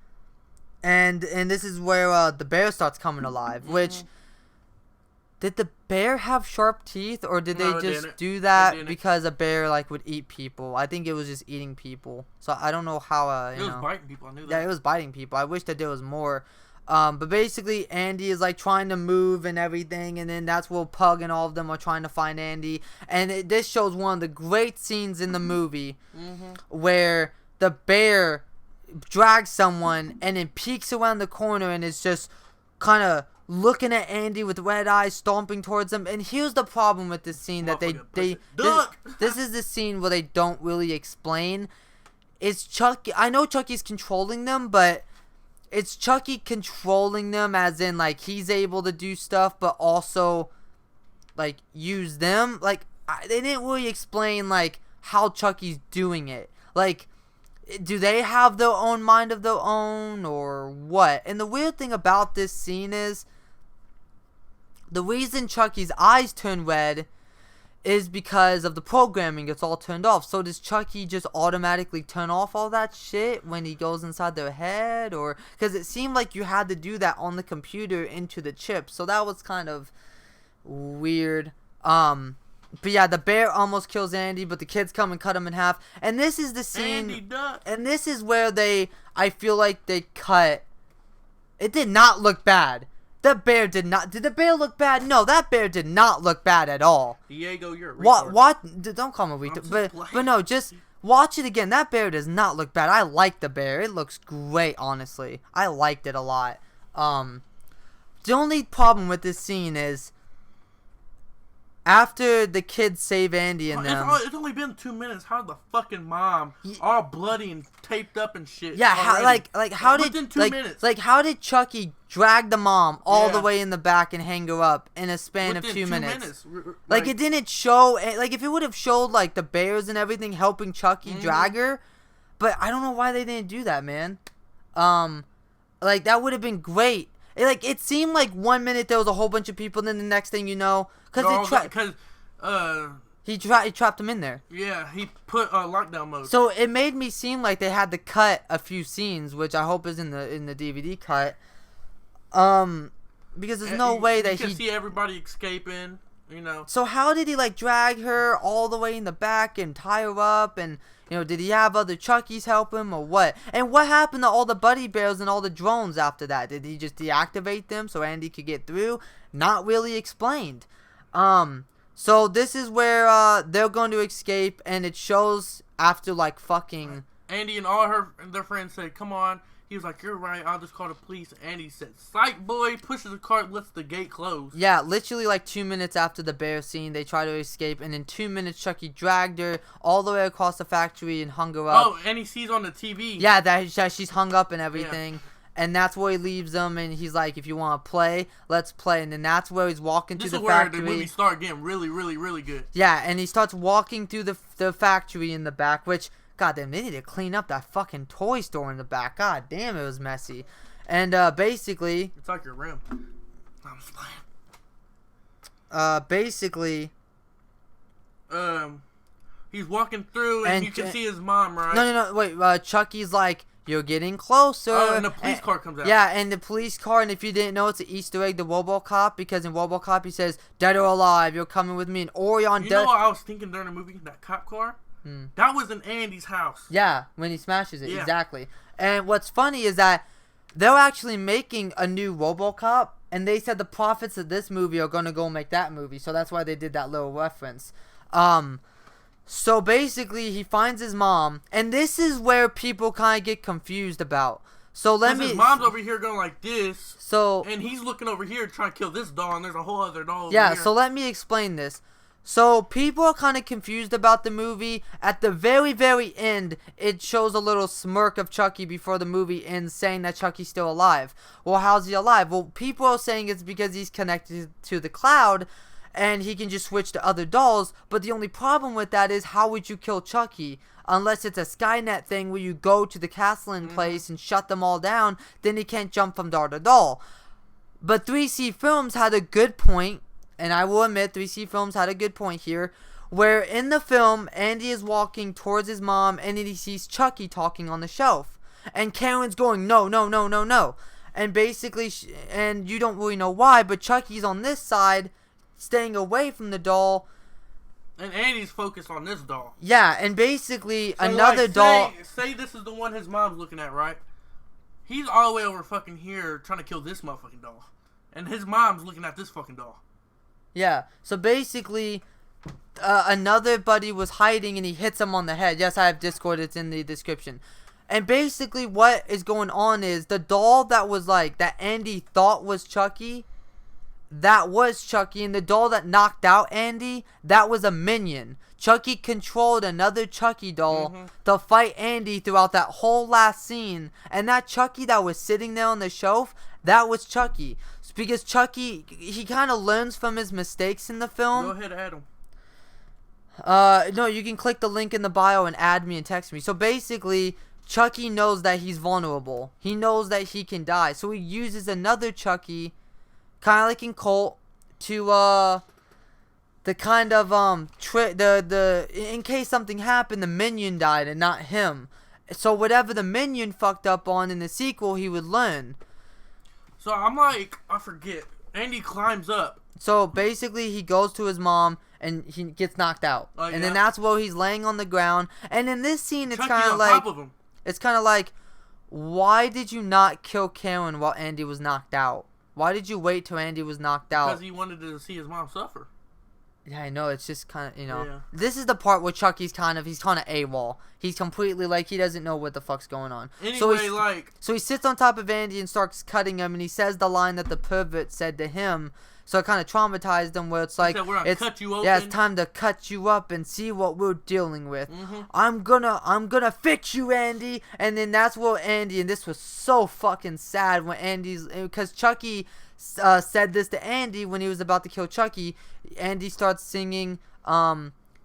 and this is where the bear starts coming alive, which... Did the bear have sharp teeth, or did they just do that because a bear like would eat people? I think it was just eating people. So I don't know how. It was biting people. I knew that. Yeah, it was biting people. I wish that there was more. But basically, Andy is like trying to move and everything, and then that's where Pug and all of them are trying to find Andy. And this shows one of the great scenes in the movie where the bear drags someone and then peeks around the corner and is just kind of looking at Andy with red eyes, stomping towards him. And here's the problem with this scene that this is the scene where they don't really explain. It's Chucky. I know Chucky's controlling them, but it's Chucky controlling them as in like he's able to do stuff, but also like use them. Like they didn't really explain like how Chucky's doing it. Like, do they have their own mind of their own or what? And the weird thing about this scene is the reason Chucky's eyes turn red is because of the programming. It's all turned off. So does Chucky just automatically turn off all that shit when he goes inside their head? Or because it seemed like you had to do that on the computer into the chip. So that was kind of weird. But yeah, the bear almost kills Andy, but the kids come and cut him in half. And this is the scene. Andy Duck. And this is where I feel like they cut. It did not look bad. That bear did not. Did the bear look bad? No, that bear did not look bad at all. Diego, you're a retard. What? Don't call me a retard. But no, just watch it again. That bear does not look bad. I like the bear. It looks great, honestly. I liked it a lot. The only problem with this scene is after the kids save Andy and them. It's only been 2 minutes. How the fucking mom, all bloody and taped up and shit. Yeah, how did within 2 minutes? Like how did Chucky drag the mom all the way in the back and hang her up in a span of 2 minutes? Like it didn't show. Like if it would have showed like the bears and everything helping Chucky drag her, but I don't know why they didn't do that, man. Like that would have been great. It seemed like 1 minute there was a whole bunch of people, and then the next thing you know, he trapped him in there. Yeah, he put lockdown mode. So it made me seem like they had to cut a few scenes, which I hope is in the DVD cut. Because there's no way that you can see everybody escaping. You know. So how did he like drag her all the way in the back and tie her up? And you know, did he have other Chuckies help him or what? And what happened to all the buddy bears and all the drones after that? Did he just deactivate them so Andy could get through? Not really explained. So this is where they're going to escape, and it shows after like fucking Andy and all their friends said, "Come on." He was like, "You're right. I'll just call the police." Andy said, "Psych, boy!" Pushes the car, lets the gate close. Yeah, literally like 2 minutes after the bear scene, they try to escape, and in 2 minutes, Chucky dragged her all the way across the factory and hung her up. Oh, and he sees on the TV. Yeah, that she's hung up and everything. Yeah. And that's where he leaves them, and he's like, "If you want to play, let's play." And then that's where he's walking through the factory. This is where the movie starts getting really, really, really good. Yeah, and he starts walking through the factory in the back, which, goddamn, they need to clean up that fucking toy store in the back. God damn, it was messy. And basically, it's like your room. I'm just playing. Basically, he's walking through, and you can see his mom, right? No, wait. Chucky's like, "You're getting closer." Oh, and the police car comes out. Yeah, and the police car, and if you didn't know, it's an Easter egg to RoboCop, because in RoboCop he says, "Dead or alive, you're coming with me." And Orion. You know what I was thinking during the movie? That cop car. That was in Andy's house. Yeah, when he smashes it, exactly. And what's funny is that they're actually making a new RoboCop, and they said the profits of this movie are going to go make that movie, so that's why they did that little reference. So basically, he finds his mom, and this is where people kind of get confused about. So his mom's over here going like this. So and he's looking over here trying to kill this doll, and there's a whole other doll. Yeah. Over here. So let me explain this. So people are kind of confused about the movie. At the very, very end, it shows a little smirk of Chucky before the movie ends, saying that Chucky's still alive. Well, how's he alive? Well, people are saying it's because he's connected to the cloud, and he can just switch to other dolls. But the only problem with that is, how would you kill Chucky? Unless it's a Skynet thing where you go to the Castlin place and shut them all down, then he can't jump from doll to doll. But 3C Films had a good point. And I will admit, 3C Films had a good point here, where in the film, Andy is walking towards his mom, and then he sees Chucky talking on the shelf. And Karen's going, no, no, no, no, no. And basically, and you don't really know why, but Chucky's on this side, staying away from the doll. And Andy's focused on this doll. Yeah, and basically, so another doll. Say this is the one his mom's looking at, right? He's all the way over fucking here trying to kill this motherfucking doll. And his mom's looking at this fucking doll. Yeah, so basically, another buddy was hiding and he hits him on the head. Yes, I have Discord, it's in the description. And basically what is going on is, the doll that was like, that Andy thought was Chucky, that was Chucky. And the doll that knocked out Andy, that was a minion. Chucky controlled another Chucky doll to fight Andy throughout that whole last scene. And that Chucky that was sitting there on the shelf, that was Chucky. Because Chucky, he kind of learns from his mistakes in the film. Go ahead, add him. No, you can click the link in the bio and add me and text me. So basically, Chucky knows that he's vulnerable. He knows that he can die. So he uses another Chucky, kind of like in Cult, to, the kind of, in case something happened, the minion died and not him. So whatever the minion fucked up on in the sequel, he would learn. So I'm like, I forget. Andy climbs up. So basically, he goes to his mom and he gets knocked out. And then that's where he's laying on the ground. And in this scene, it's kind of like, it's kind of like, why did you not kill Karen while Andy was knocked out? Why did you wait till Andy was knocked out? Because he wanted to see his mom suffer. Yeah, I know. It's just kind of, you know. Yeah. This is the part where Chucky's kind of AWOL. He's completely, like, he doesn't know what the fuck's going on. Anyway, So he sits on top of Andy and starts cutting him, and he says the line that the pervert said to him. So it kind of traumatized him, where it's like, cut you open. Yeah, it's time to cut you up and see what we're dealing with. I'm gonna fix you, Andy. And then that's what Andy, and this was so fucking sad when because Chucky said this to Andy when he was about to kill Chucky. Andy starts singing,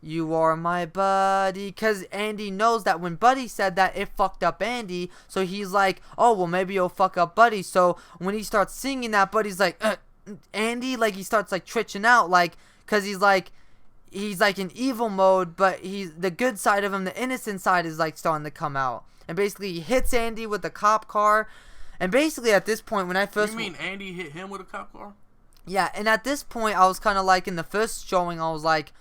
you are my buddy, because Andy knows that when Buddy said that, it fucked up Andy. So he's like, oh, well, maybe you'll fuck up Buddy. So when he starts singing that, Buddy's like, Andy, like, he starts like twitching out, like, because he's like in evil mode, but the good side of him, the innocent side, is like starting to come out. And basically he hits Andy with the cop car. And basically at this point, when I first... You mean Andy hit him with a cop car? Yeah, and at this point, I was kind of like, in the first showing, I was like,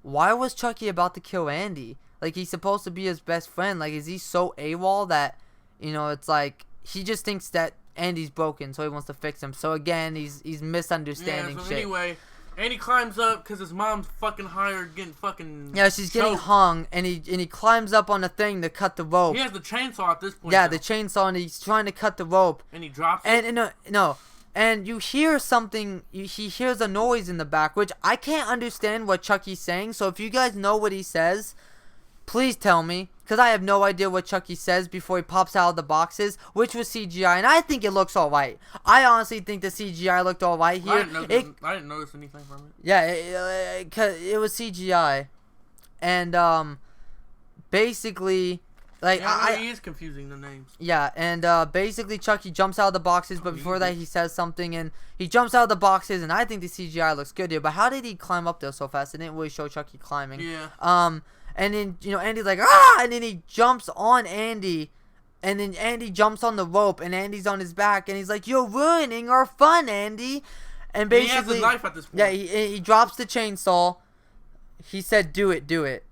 why was Chucky about to kill Andy? Like, he's supposed to be his best friend. Like, is he so AWOL that, you know, it's like, he just thinks that Andy's broken, so he wants to fix him. So again, he's misunderstanding shit. Anyway, Andy climbs up because his mom's fucking hired, getting fucking... Yeah, she's getting hung, and he climbs up on the thing to cut the rope. He has the chainsaw at this point. Yeah, the chainsaw, and he's trying to cut the rope. And he drops it? And you hear something, he hears a noise in the back, which I can't understand what Chucky's saying. So if you guys know what he says, please tell me, because I have no idea what Chucky says before he pops out of the boxes, which was CGI, and I think it looks alright. I honestly think the CGI looked alright here. I didn't notice anything from it. Yeah, it was CGI. And, basically... Like, he is confusing the names. Yeah, and basically Chucky jumps out of the boxes, but before that he says something, and he jumps out of the boxes, and I think the CGI looks good here. But how did he climb up there so fast? It didn't really show Chucky climbing. Yeah. And then, you know, Andy's like, ah! And then he jumps on Andy, and then Andy jumps on the rope, and Andy's on his back, and he's like, you're ruining our fun, Andy. And basically... He has a knife at this point. Yeah, he drops the chainsaw. He said, do it.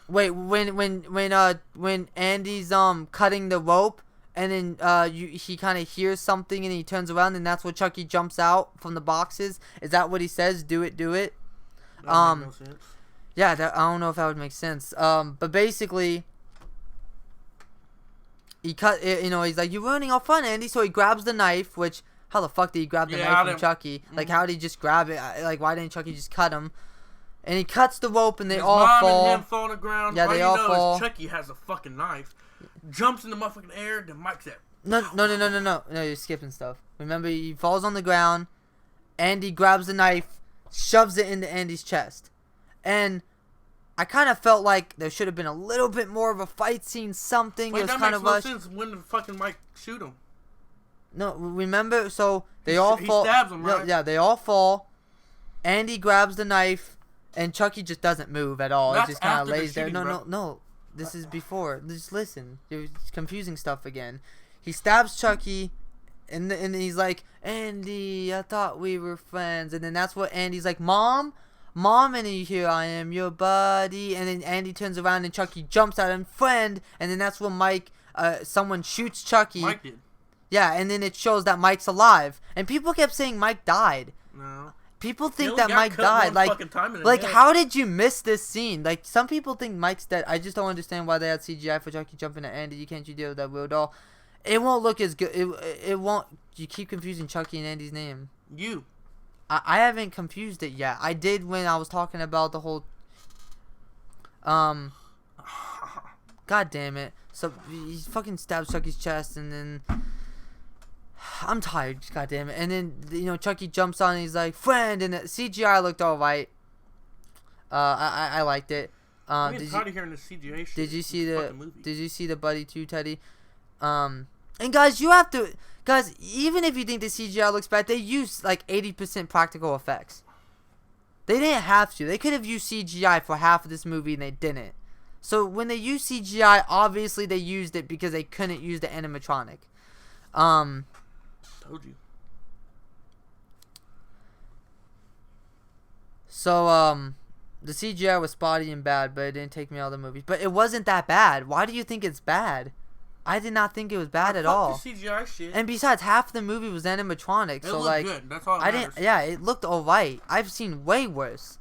Wait, when Andy's cutting the rope, and then he kind of hears something and he turns around, and that's when Chucky jumps out from the boxes. Is that what he says? Do it. That makes no sense. Yeah, I don't know if that would make sense. But basically, he's like, you're ruining our fun, Andy. So he grabs the knife, which, how the fuck did he grab the knife from Chucky? Like, how did he just grab it? Like, why didn't Chucky just cut him? And he cuts the rope, and they all mom fall. And him fall on the ground. Yeah, they all fall. Chucky has a fucking knife, jumps in the motherfucking air, then Mike's there. No, you're skipping stuff. Remember, he falls on the ground. Andy grabs the knife, shoves it into Andy's chest, and I kind of felt like there should have been a little bit more of a fight scene, something. Wait, it was that kind makes of no sense. When did fucking Mike shoot him? No, remember? So they all fall. He stabs him, right? Yeah, they all fall. Andy grabs the knife, and Chucky just doesn't move at all. He just kind of lays there. No. This is before. Just listen. You're confusing stuff again. He stabs Chucky, and he's like, Andy, I thought we were friends. And then that's what Andy's like, Mom, and here I am, your buddy. And then Andy turns around, and Chucky jumps at him, friend. And then that's when Mike, someone shoots Chucky. Mike did. Yeah, and then it shows that Mike's alive. And people kept saying Mike died. No. People think that Mike died. Like how did you miss this scene? Like, some people think Mike's dead. I just don't understand why they had CGI for Chucky jumping at Andy. Can't you deal with that weird doll? It won't look as good. It won't. You keep confusing Chucky and Andy's name. I haven't confused it yet. I did when I was talking about the whole. God damn it! So he fucking stabs Chucky's chest, and then I'm tired. God damn it! And then Chucky jumps on, and he's like, "Friend," and the CGI looked alright. I liked it. I'm tired of hearing the CGI shit. Did you see the Buddy 2, Teddy? And guys, even if you think the CGI looks bad, they use like 80% practical effects. They didn't have to. They could have used CGI for half of this movie, and they didn't. So when they use CGI, obviously they used it because they couldn't use the animatronic. Told you. So the CGI was spotty and bad, but it didn't take me out of the movie. But it wasn't that bad. Why do you think it's bad? I did not think it was bad at all. The CGI shit. And besides, half the movie was animatronic. So looked good. That's all that matters. Yeah, it looked alright. I've seen way worse.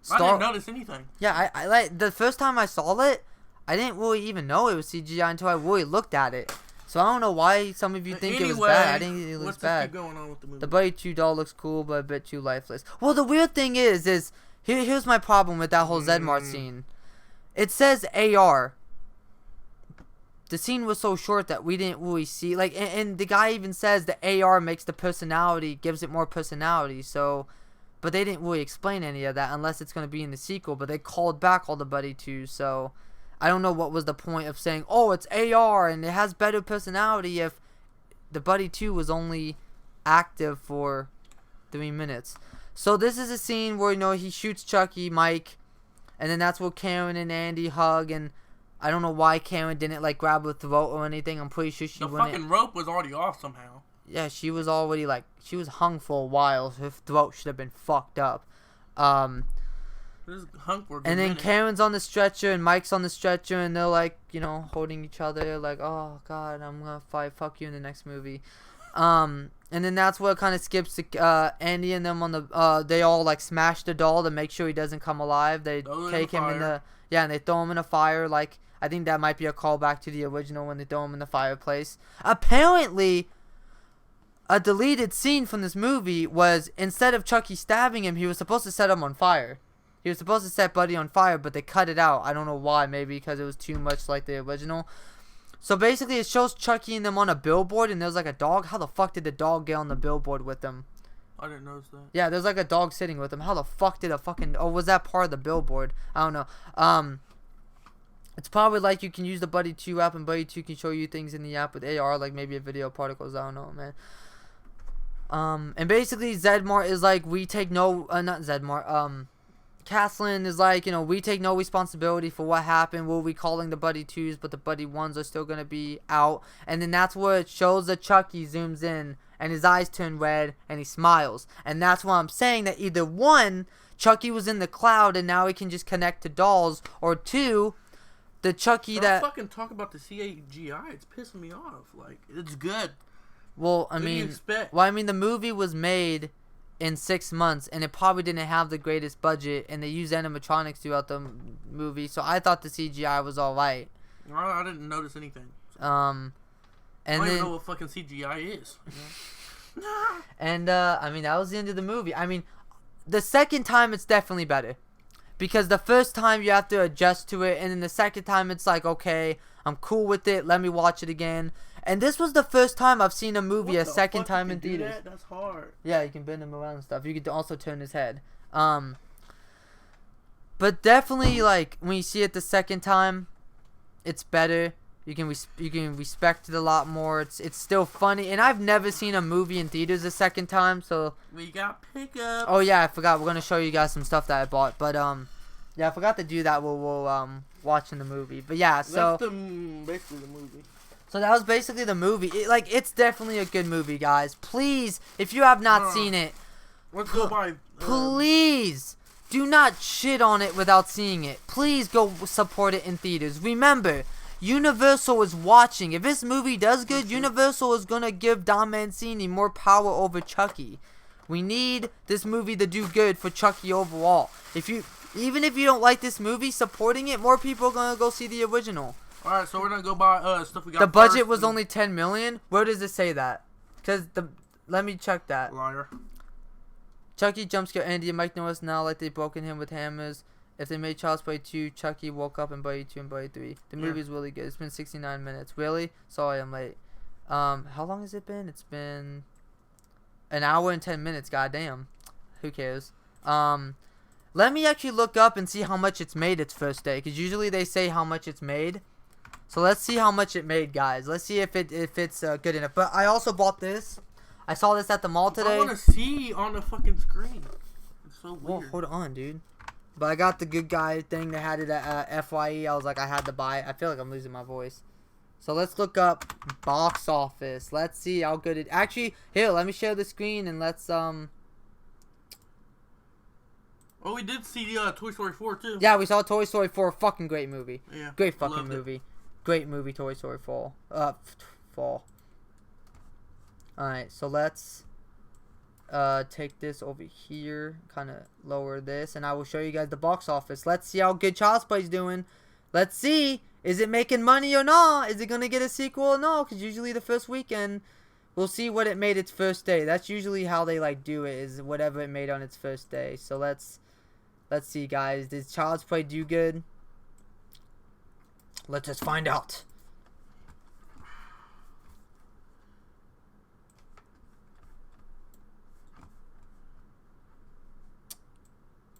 I didn't notice anything. Yeah, I like the first time I saw it, I didn't really even know it was CGI until I really looked at it. So I don't know why some of you think it was bad. I think it looks bad. Keep going on with the movie. The Buddy 2 doll looks cool, but a bit too lifeless. Well, the weird thing is here's my problem with that whole Zedd Mart scene. It says AR. The scene was so short that we didn't really see, like, and the guy even says the AR makes the personality, gives it more personality. So, but they didn't really explain any of that unless it's going to be in the sequel. But they called back all the Buddy 2s, so I don't know what was the point of saying, oh, it's AR and it has better personality if the Buddy 2 was only active for 3 minutes. So this is a scene where he shoots Chucky, Mike, and then that's where Karen and Andy hug, and I don't know why Karen didn't like grab her throat or anything. I'm pretty sure she wouldn't. The fucking rope was already off somehow. Yeah, she was already she was hung for a while. So her throat should have been fucked up. This hung for a and then minute. Karen's on the stretcher and Mike's on the stretcher, and they're like, holding each other, like, oh god, I'm gonna fight. Fuck you in the next movie. And then that's where it kind of skips to Andy and them on the. They all like smash the doll to make sure he doesn't come alive. They take him in the. Yeah, and they throw him in a fire. Like, I think that might be a callback to the original when they throw him in the fireplace. Apparently, a deleted scene from this movie was instead of Chucky stabbing him, he was supposed to set him on fire. He was supposed to set Buddy on fire, but they cut it out. I don't know why. Maybe because it was too much like the original. So basically, it shows Chucky and them on a billboard, and there's like a dog. How the fuck did the dog get on the billboard with them? I didn't notice that. Yeah, there's like a dog sitting with him. How the fuck did was that part of the billboard? I don't know. It's probably like you can use the Buddy 2 app, and Buddy 2 can show you things in the app with AR, like maybe a video particles. I don't know, man. And basically, Zedd Mart is like, we take no, not Zedd Mart, Caslin is like, we take no responsibility for what happened. We'll be calling the Buddy 2s, but the Buddy 1s are still going to be out. And then that's where it shows that Chucky zooms in, and his eyes turn red, and he smiles. And that's why I'm saying that either one, Chucky was in the cloud, and now he can just connect to dolls, or two, the Chucky Don't fucking talk about the CGI. It's pissing me off. Like, it's good. Well, I What do you mean, expect? the movie was made in 6 months, and it probably didn't have the greatest budget, and they used animatronics throughout the movie, so I thought the CGI was alright. I didn't notice anything. And I don't then even know what fucking CGI is. And I mean, that was the end of the movie. I mean, the second time it's definitely better, because the first time you have to adjust to it, and then the second time it's like, okay, I'm cool with it, let me watch it again. And this was the first time I've seen a movie a second time in theaters. That's hard. Yeah, you can bend him around and stuff. You could also turn his head. But definitely, like, when you see it the second time, it's better. You can respect it a lot more. It's still funny, and I've never seen a movie in theaters a second time. So we got pickups. Oh yeah, I forgot. We're gonna show you guys some stuff that I bought. But yeah, I forgot to do that. We'll watching the movie. But yeah, so that's basically the movie. So that was basically the movie. It's definitely a good movie, guys. Please, if you have not seen it, let's go buy. Please do not shit on it without seeing it. Please go support it in theaters. Remember, Universal is watching. If this movie does good, Universal is gonna give Don Mancini more power over Chucky. We need this movie to do good for Chucky overall. Even if you don't like this movie, supporting it, more people are gonna go see the original. All right, so we're gonna go buy stuff we got. The budget was only $10 million. Where does it say that? Let me check that. Liar. Chucky jumpscare Andy and Mike Norris now like they've broken him with hammers. If they made Child's Play 2, Chucky woke up in Buddy 2 and Buddy 3. The movie's really good. It's been 69 minutes. Really? Sorry, I'm late. How long has it been? It's been an hour and 10 minutes. Goddamn. Who cares? Let me actually look up and see how much it's made its first day, because usually they say how much it's made. So let's see how much it made, guys. Let's see if it's good enough. But I also bought this. I saw this at the mall today. I want to see on the fucking screen. It's so weird. Well, hold on, dude. But I got the good guy thing. They had it at FYE. I was like, I had to buy it. I feel like I'm losing my voice. So let's look up box office. Let's see how good it... Actually, here, let me share the screen and let's... Oh, we did see Toy Story 4, too. Yeah, we saw Toy Story 4. Fucking great movie. Yeah. Great fucking movie. Great movie, Toy Story 4. Fall. Alright, so let's take this over here, kind of lower this, and I will show you guys the box office. Let's see how good Child's Play's doing. Let's see, is it making money or not? Is it going to get a sequel or no? Because usually the first weekend, we'll see what it made its first day. That's usually how they do it, is whatever it made on its first day. So let's see, guys. Does Child's Play do good? Let us find out.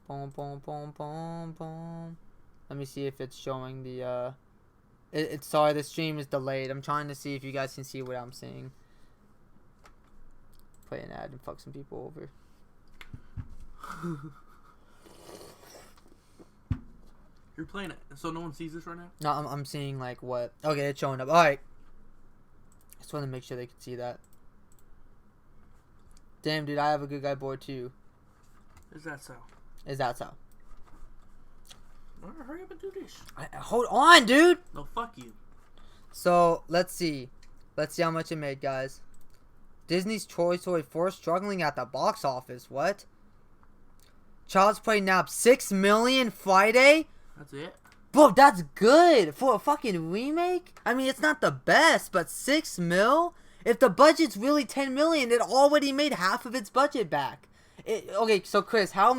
Boom, boom, boom, boom, boom. Let me see if it's showing the, sorry, the stream is delayed. I'm trying to see if you guys can see what I'm seeing. Play an ad and fuck some people over. You're playing it, so no one sees this right now? No, I'm seeing, what. Okay, it's showing up. Alright. I just want to make sure they can see that. Damn, dude, I have a good guy board, too. Is that so? Is that so? Alright, hurry up and do this. Hold on, dude! No, fuck you. So, let's see. Let's see how much it made, guys. Disney's Toy Story 4 struggling at the box office. What? Child's Play nabbed $6 million Friday? That's it? Bro, that's good for a fucking remake. I mean, it's not the best, but $6 mil? If the budget's really $10 million, it already made half of its budget back. Okay, so Chris, how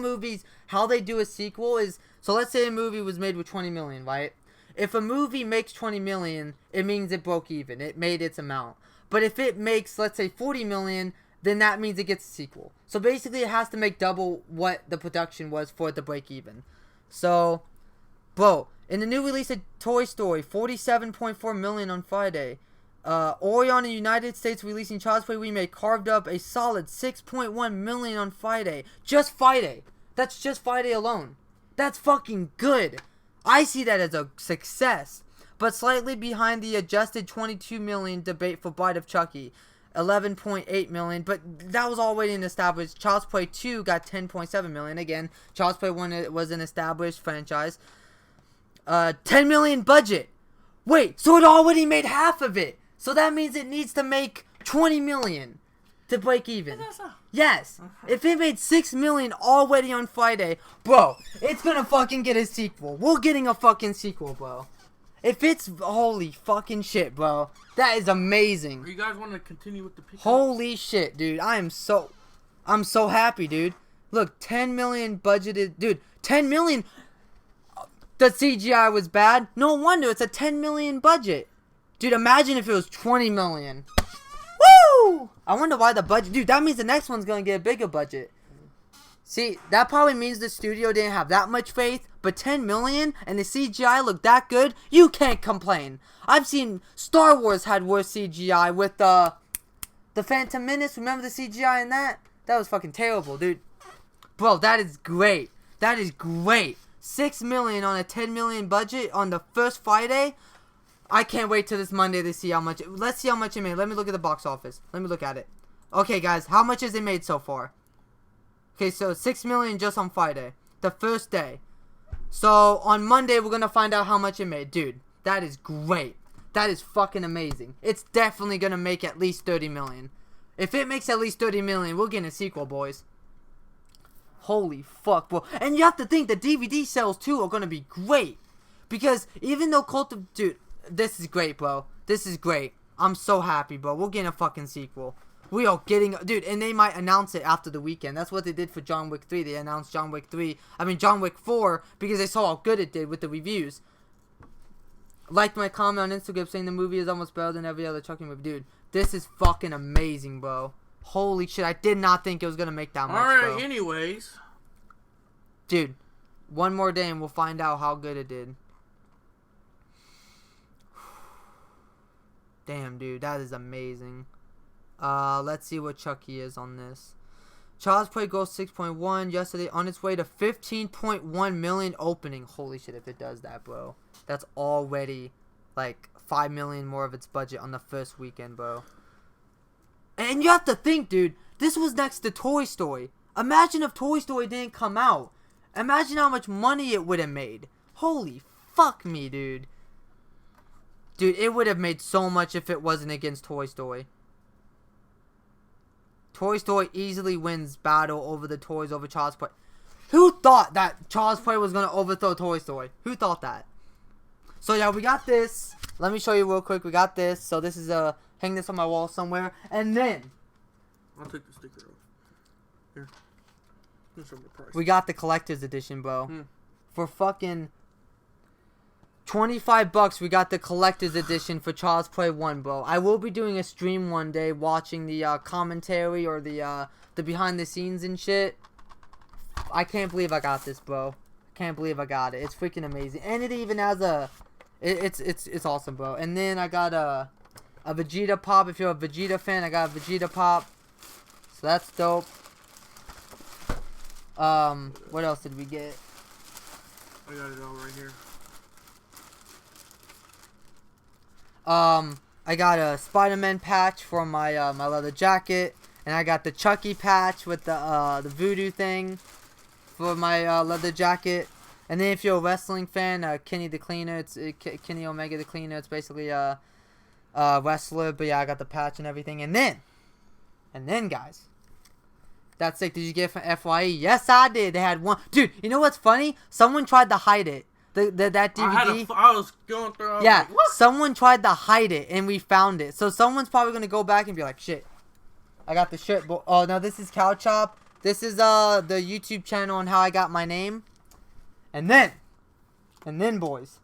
they do a sequel is, so let's say a movie was made with $20 million, right? If a movie makes $20 million, it means it broke even. It made its amount. But if it makes, let's say, $40 million, then that means it gets a sequel. So basically, it has to make double what the production was for it to break even. So, bro, in the new release of Toy Story, $47.4 million on Friday. Orion in the United States releasing Child's Play remake carved up a solid $6.1 million on Friday. Just Friday. That's just Friday alone. That's fucking good. I see that as a success. But slightly behind the adjusted $22 million debate for Bride of Chucky. $11.8 million, but that was already an established. Child's Play 2 got $10.7 million. Again, Child's Play 1 was an established franchise. $10 million budget. Wait, so it already made half of it. So that means it needs to make $20 million to break even. Yes. If it made $6 million already on Friday, bro, it's gonna fucking get a sequel. We're getting a fucking sequel, bro. If it's holy fucking shit, bro, that is amazing. Are you guys want to continue with the pickup? Holy shit, dude, I'm so happy, dude. Look, 10 million budgeted, dude. 10 million. The CGI was bad. No wonder it's a 10 million budget, dude. Imagine if it was 20 million. Woo! I wonder why the budget, dude. That means the next one's gonna get a bigger budget. See, that probably means the studio didn't have that much faith, but 10 million and the CGI looked that good, you can't complain. I've seen Star Wars had worse CGI with the Phantom Menace. Remember the CGI in that? That was fucking terrible, dude. Bro, that is great. That is great. 6 million on a 10 million budget on the first Friday. I can't wait till this Monday to see how much. Let's see how much it made. Let me look at the box office. Let me look at it. Okay, guys, how much has it made so far? Okay, so 6 million just on Friday, the first day. So on Monday, we're gonna find out how much it made. Dude, that is great. That is fucking amazing. It's definitely gonna make at least 30 million. If it makes at least 30 million, we'll get a sequel, boys. Holy fuck, bro. And you have to think the DVD sales, too, are gonna be great. Because even though dude, this is great, bro. This is great. I'm so happy, bro. We're getting a fucking sequel. We are getting, dude, and they might announce it after the weekend. That's what they did for John Wick 3. They announced John Wick 4, because they saw how good it did with the reviews. Liked my comment on Instagram saying the movie is almost better than every other Chucky movie. Dude, this is fucking amazing, bro. Holy shit, I did not think it was gonna make that much, Alright, bro. anyways. Dude, one more day and we'll find out how good it did. Damn, dude, that is amazing. Let's see what Chucky is on this. Child's Play goes 6.1 yesterday, on its way to 15.1 million opening. Holy shit, if it does that, bro. That's already, like, 5 million more of its budget on the first weekend, bro. And you have to think, dude, this was next to Toy Story. Imagine if Toy Story didn't come out. Imagine how much money it would have made. Holy fuck me, dude. Dude, it would have made so much if it wasn't against Toy Story. Toy Story easily wins battle over the toys over Child's Play. Who thought that Child's Play was going to overthrow Toy Story? Who thought that? So, yeah, we got this. Let me show you real quick. We got this. So, this is hang this on my wall somewhere. And then I'll take the sticker off. Here. Let's show the price. we got the collector's edition, bro. For fucking $25, we got the collector's edition for Child's Play 1, bro. I will be doing a stream one day watching the commentary or the behind the scenes and shit. I can't believe I got this, bro. Can't believe I got it. It's freaking amazing. And it even has it's awesome, bro. And then I got a Vegeta pop. If you're a Vegeta fan, I got a Vegeta pop. So that's dope. What else did we get? I got it all right here. I got a Spider-Man patch for my my leather jacket, and I got the Chucky patch with the voodoo thing for my leather jacket. And then if you're a wrestling fan, Kenny the Cleaner, it's Kenny Omega the Cleaner. It's basically a wrestler, but yeah, I got the patch and everything. And then guys, that's sick. Did you get it from FYE? Yes, I did. They had one, dude. You know what's funny? Someone tried to hide it. That DVD. I was going through. Yeah, like, what? someone tried to hide it, and we found it. So someone's probably gonna go back and be like, "Shit, I got the shirt." Oh no, this is Cow Chop. This is the YouTube channel on how I got my name. And then, boys.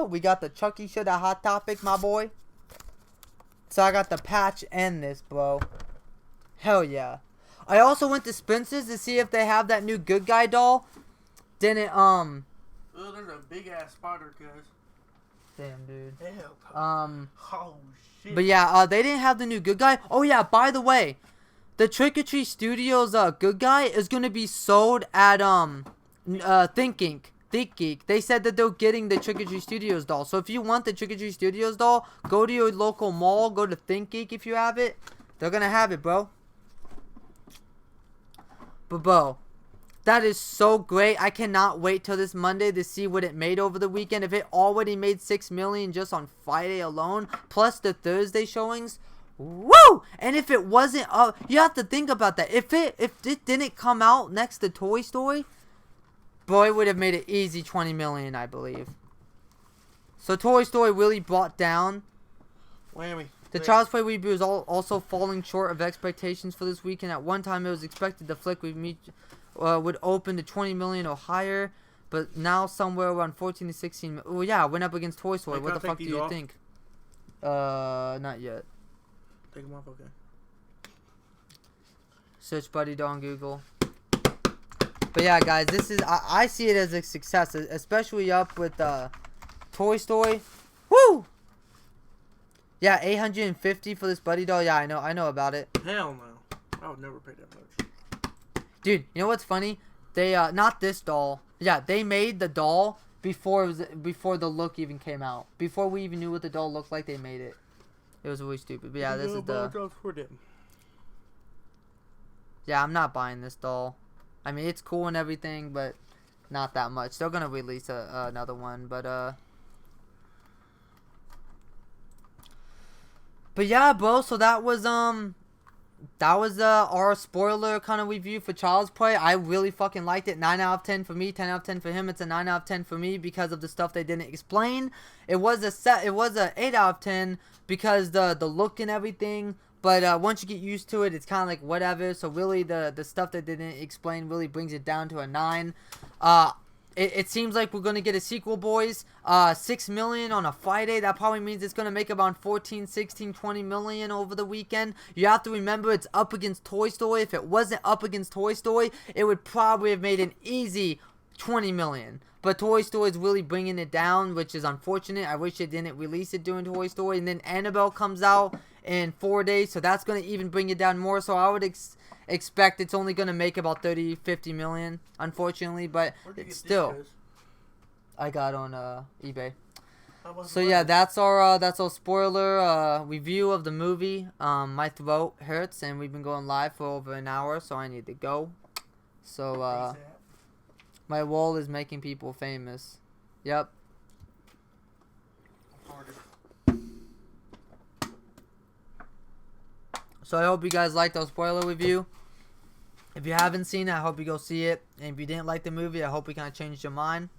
We got the Chucky shirt at Hot Topic, my boy. So I got the patch and this, bro. Hell yeah. I also went to Spencer's to see if they have that new Good Guy doll. Didn't, Oh, there's a big ass spider, guys. Damn, dude. Oh, shit. But yeah, they didn't have the new Good Guy. Oh yeah, by the way, the Trick or Treat Studios Good Guy is gonna be sold at ThinkGeek. They said that they're getting the Trick or Treat Studios doll. So if you want the Trick or Treat Studios doll, go to your local mall, go to ThinkGeek if you have it. They're gonna have it, bro. But bro, that is so great. I cannot wait till this Monday to see what it made over the weekend. If it already made 6 million just on Friday alone, plus the Thursday showings, Woo! And if it wasn't up, you have to think about that. If it didn't come out next to Toy Story, bro, it would have made it easy 20 million, I believe. So Toy Story really brought down. Whammy. The Child's Play review is also falling short of expectations for this weekend. At one time, it was expected the flick would open to 20 million or higher, but now somewhere around 14 to 16. Oh yeah, it went up against Toy Story. What the fuck do you think? Not yet. Take them off, okay. Search Buddy Doll on Google. But yeah, guys, this is I see it as a success, especially up with Toy Story. Woo! Yeah, 850 for this Buddy Doll. Yeah, I know about it. Hell no, I would never pay that much. Dude, you know what's funny? They not this doll. Yeah, they made the doll before the look even came out. Before we even knew what the doll looked like, they made it. It was really stupid. But yeah, this is the. Yeah, I'm not buying this doll. I mean, it's cool and everything, but not that much. They're gonna release another one, but yeah, bro. So that was our spoiler kind of review for Child's Play. I really fucking liked it. 9 out of 10 for me, 10 out of 10 for him. It's a 9 out of 10 for me because of the stuff they didn't explain. It was a 8 out of 10 because the look and everything. But once you get used to it, it's kind of like whatever. So really, the stuff that they didn't explain really brings it down to a 9. It seems like we're going to get a sequel, boys. 6 million on a Friday. That probably means it's going to make about 14, 16, 20 million over the weekend. You have to remember it's up against Toy Story. If it wasn't up against Toy Story, it would probably have made an easy 20 million. But Toy Story is really bringing it down, which is unfortunate. I wish they didn't release it during Toy Story. And then Annabelle comes out in 4 days, so that's going to even bring it down more. So I would expect it's only going to make about 30, 50 million, unfortunately. But it's still, I got on eBay. So yeah, that's our spoiler review of the movie. My throat hurts, and we've been going live for over an hour, so I need to go. So my wall is making people famous. Yep. So I hope you guys liked our spoiler review. If you haven't seen it, I hope you go see it. And if you didn't like the movie, I hope we kind of changed your mind.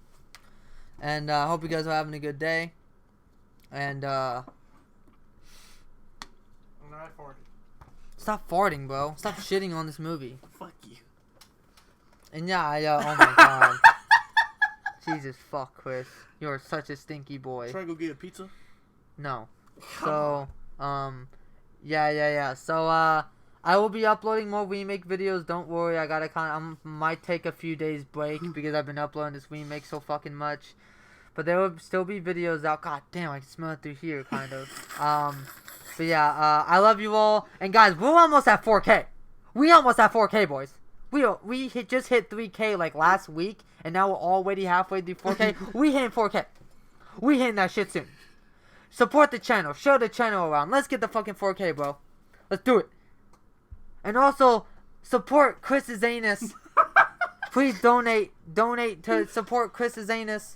And I hope you guys are having a good day. And stop farting, bro. Stop shitting on this movie. Fuck you. And yeah, oh my god. Jesus fuck, Chris. You're such a stinky boy. Try to go get a pizza? No. So, yeah. So, I will be uploading more remake videos. Don't worry. I gotta might take a few days break because I've been uploading this remake so fucking much. But there will still be videos out. God damn, I can smell it through here, kind of. But yeah, I love you all. And guys, we're almost at 4K. We almost at 4K, boys. We just hit 3K like last week, and now we're already halfway through 4K. We hitting 4K. We hitting that shit soon. Support the channel. Show the channel around. Let's get the fucking 4K, bro. Let's do it. And also, support Chris's anus. Please donate to support Chris's anus.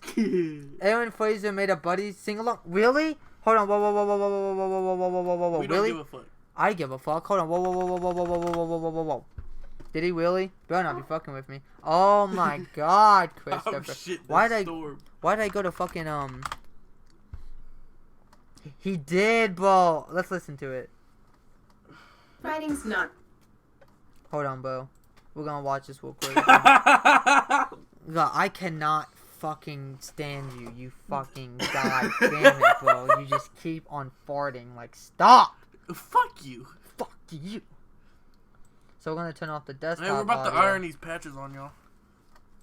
Aaron Fraser made a Buddy sing-along. Really? Hold on. Whoa. We really? don't give a fuck. I give a fuck. Hold on. Whoa. Did he really? Better not be fucking with me. Oh my god, Christopher. Oh, shit, why did I go to fucking He did, bro. Let's listen to it. Writing's not. Hold on, bro. We're gonna watch this real quick. God, I cannot fucking stand you. You fucking god damn it, bro. You just keep on farting. Like, stop. Fuck you. Fuck you. So we're gonna turn off the desktop. Hey, we're about audio. to iron these patches on y'all.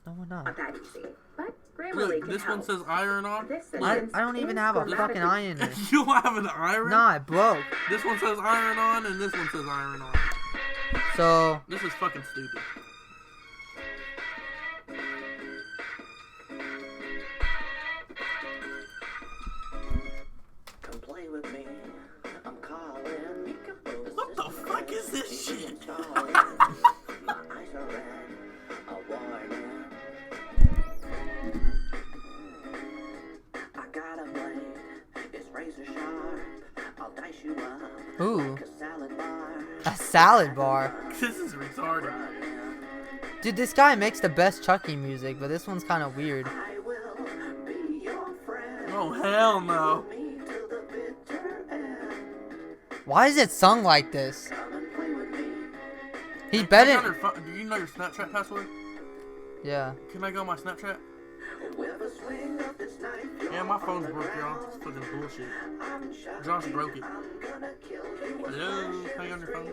No, we're not. Not that easy, but Grammarly Look, can this help. one says iron on. I don't even have a fucking iron. You don't have an iron? Nah, it broke. This one says iron on, and this one says iron on. So This is fucking stupid. Come play with me. I'm calling. What the fuck is this shit? My eyes are red. A warning. I got a blade. It's razor sharp. I'll dice you up. ooh. salad bar. This is retarded. Dude, this guy makes the best Chucky music, but this one's kind of weird. I will be your friend. Oh, hell no. Me till the bitter end. Why is it sung like this? Come and play with me. He Can I better. go on your phone- Do you know your Snapchat password? Yeah. Can I go on my Snapchat? With a swing of this knife, Yeah, my phone's broke, y'all. It's fucking bullshit. I'm shot. Josh broke it. I'm gonna kill you. Hello? Can I go on your phone?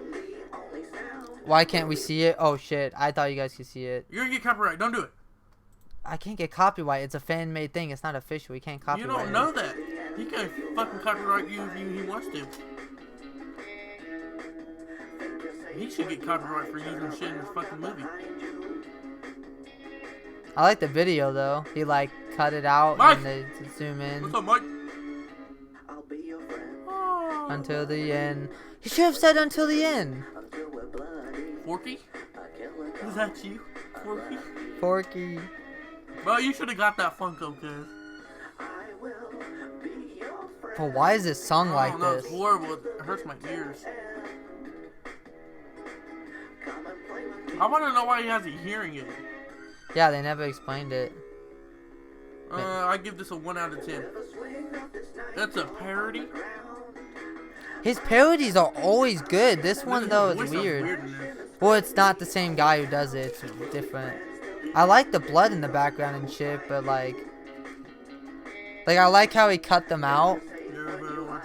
Only sound. Why can't we see it? Oh shit! I thought you guys could see it. You're gonna get copyright. Don't do it. I can't get copyright. It's a fan-made thing. It's not official. We can't You copyright. don't know that. He can fucking copyright you if he wants to. He should get copyright for using shit in his fucking movie. I like the video though. He like cut it out Mike! and they zoom in What's up, Mike? I'll be your friend until the end. He should have said until the end. until we're bloody. Forky? A killer Is that you? Forky? Forky. Bro, you should have got that Funko, cuz. I will be your friend. But why is it sung like no, this? it's horrible. It hurts my ears. Come and play with me. I want to know why he has a hearing aid. Yeah, they never explained it. I give this a 1 out of 10. With a swing of this knife, That's a parody? His parodies are always good. This one though Voice is sounds weird. in this. Well, it's not the same guy who does it. It's different. I like the blood in the background and shit, but like I like how he cut them out.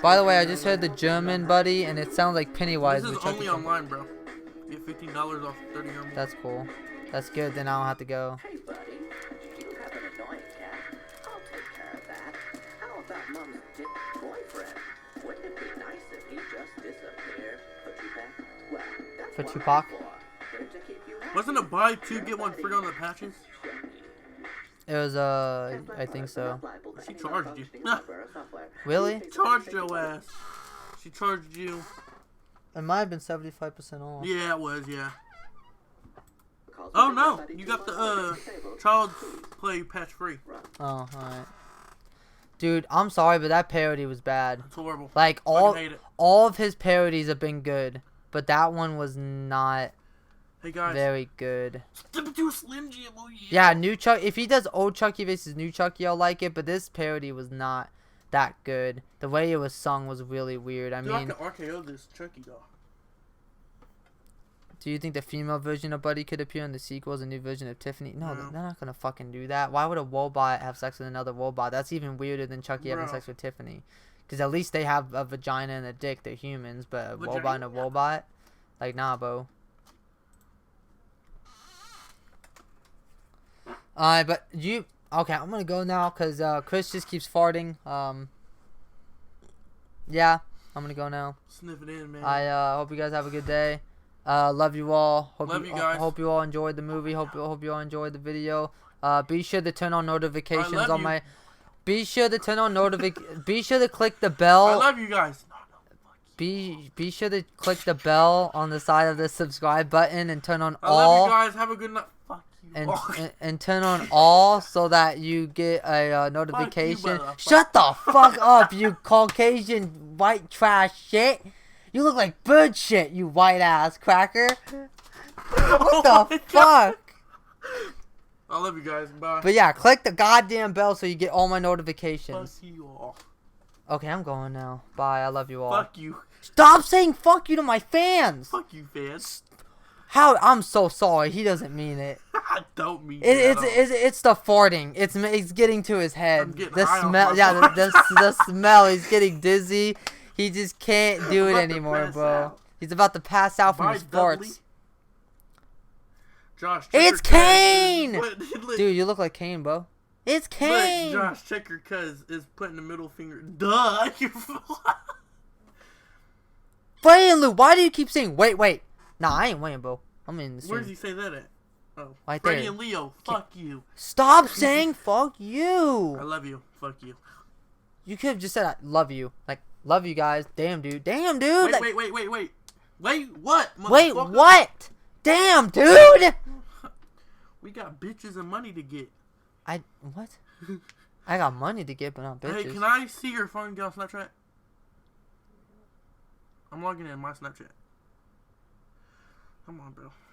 By the way, I just heard the German buddy, and it sounds like Pennywise. This is with Chucky only from- online, bro. Get $15 off 30 or more. That's cool. That's good. Then I don't have to go. Hey, buddy. You have an annoying cat. I'll take care of that. How about Mom's dick boyfriend? Wouldn't it be nice if he just disappeared? For Tupac? Well, that's For what Tupac? I'm for. Here to keep you happy. Wasn't it buy 2 get 1 free on the patches? It was I think so. She charged you. Really? Charged your ass. She charged you. It might have been 75% off. Yeah, it was, yeah. Oh no, you got the Child's Play patch free. Oh, alright. Dude, I'm sorry, but that parody was bad. It's horrible. Like Fucking hate it. all of his parodies have been good, but that one was not Hey guys, very good. step into a Slim Jim, oh yeah. Yeah, new Chuck. If he does old Chucky versus new Chucky, I'll like it. But this parody was not that good. The way it was sung was really weird. I Dude, I mean, can RKO this Chucky doll. do you think the female version of Buddy could appear in the sequel as a new version of Tiffany? No, No. they're not gonna fucking do that. Why would a Wobot have sex with another Wobot? That's even weirder than Chucky having Bro. sex with Tiffany. Because at least they have a vagina and a dick. They're humans, but a Wobot and a Vagina? Wobot, like nah, bro. But you okay? I'm gonna go now because Chris just keeps farting. Yeah, I'm gonna go now. Sniff it in, man. I hope you guys have a good day. Love you all. Hope Love you guys. Hope you all enjoyed the movie. Hope you all enjoyed the video. Be sure to turn on notifications love on you. my. Be sure to turn on Be sure to click the bell. I love you guys. Be sure to click the bell on the side of the subscribe button and turn on I love all you guys. Have a good night. Fuck you. and, all. and turn on all so that you get a notification. motherfucker. Shut the fuck up, you Caucasian white trash shit. You look like bird shit, you white ass cracker. What the my fuck? I love you guys. Bye. But yeah, click the goddamn bell so you get all my notifications. Fuck you all. Okay, I'm going now. Bye, I love you all. Fuck you. Stop saying fuck you to my fans. Fuck you, fans. How? I'm so sorry. He doesn't mean it. I don't mean It's the farting. It's getting to his I'm head. getting The high off smell. my Yeah, farts. the smell. He's getting dizzy. He just can't do it about to anymore, pass bro. out. He's about to pass out from Bye, his Dudley. farts. Josh, check It's your cuz. Kane! Look, Dude, you look like Kane, bro. It's Kane. Look, Josh, check your cuz is putting the middle finger. Duh. Wait, Lou. Why do you keep saying wait? Nah, I ain't waiting, bro. I'm in the Where does scene. he say that at? Oh, Right Freddie there. and Leo. Fuck you. Stop saying fuck I you. love you. Fuck you. You could have just said I love you. Like, love you guys. Damn, dude. Damn, dude. Like, Wait, what? Wait, motherfucker? what? Damn, dude. We got bitches and money to get. What? I got money to get, but not bitches. Hey, can I see your phone and get on Snapchat? I'm logging in my Snapchat. Come on, bro.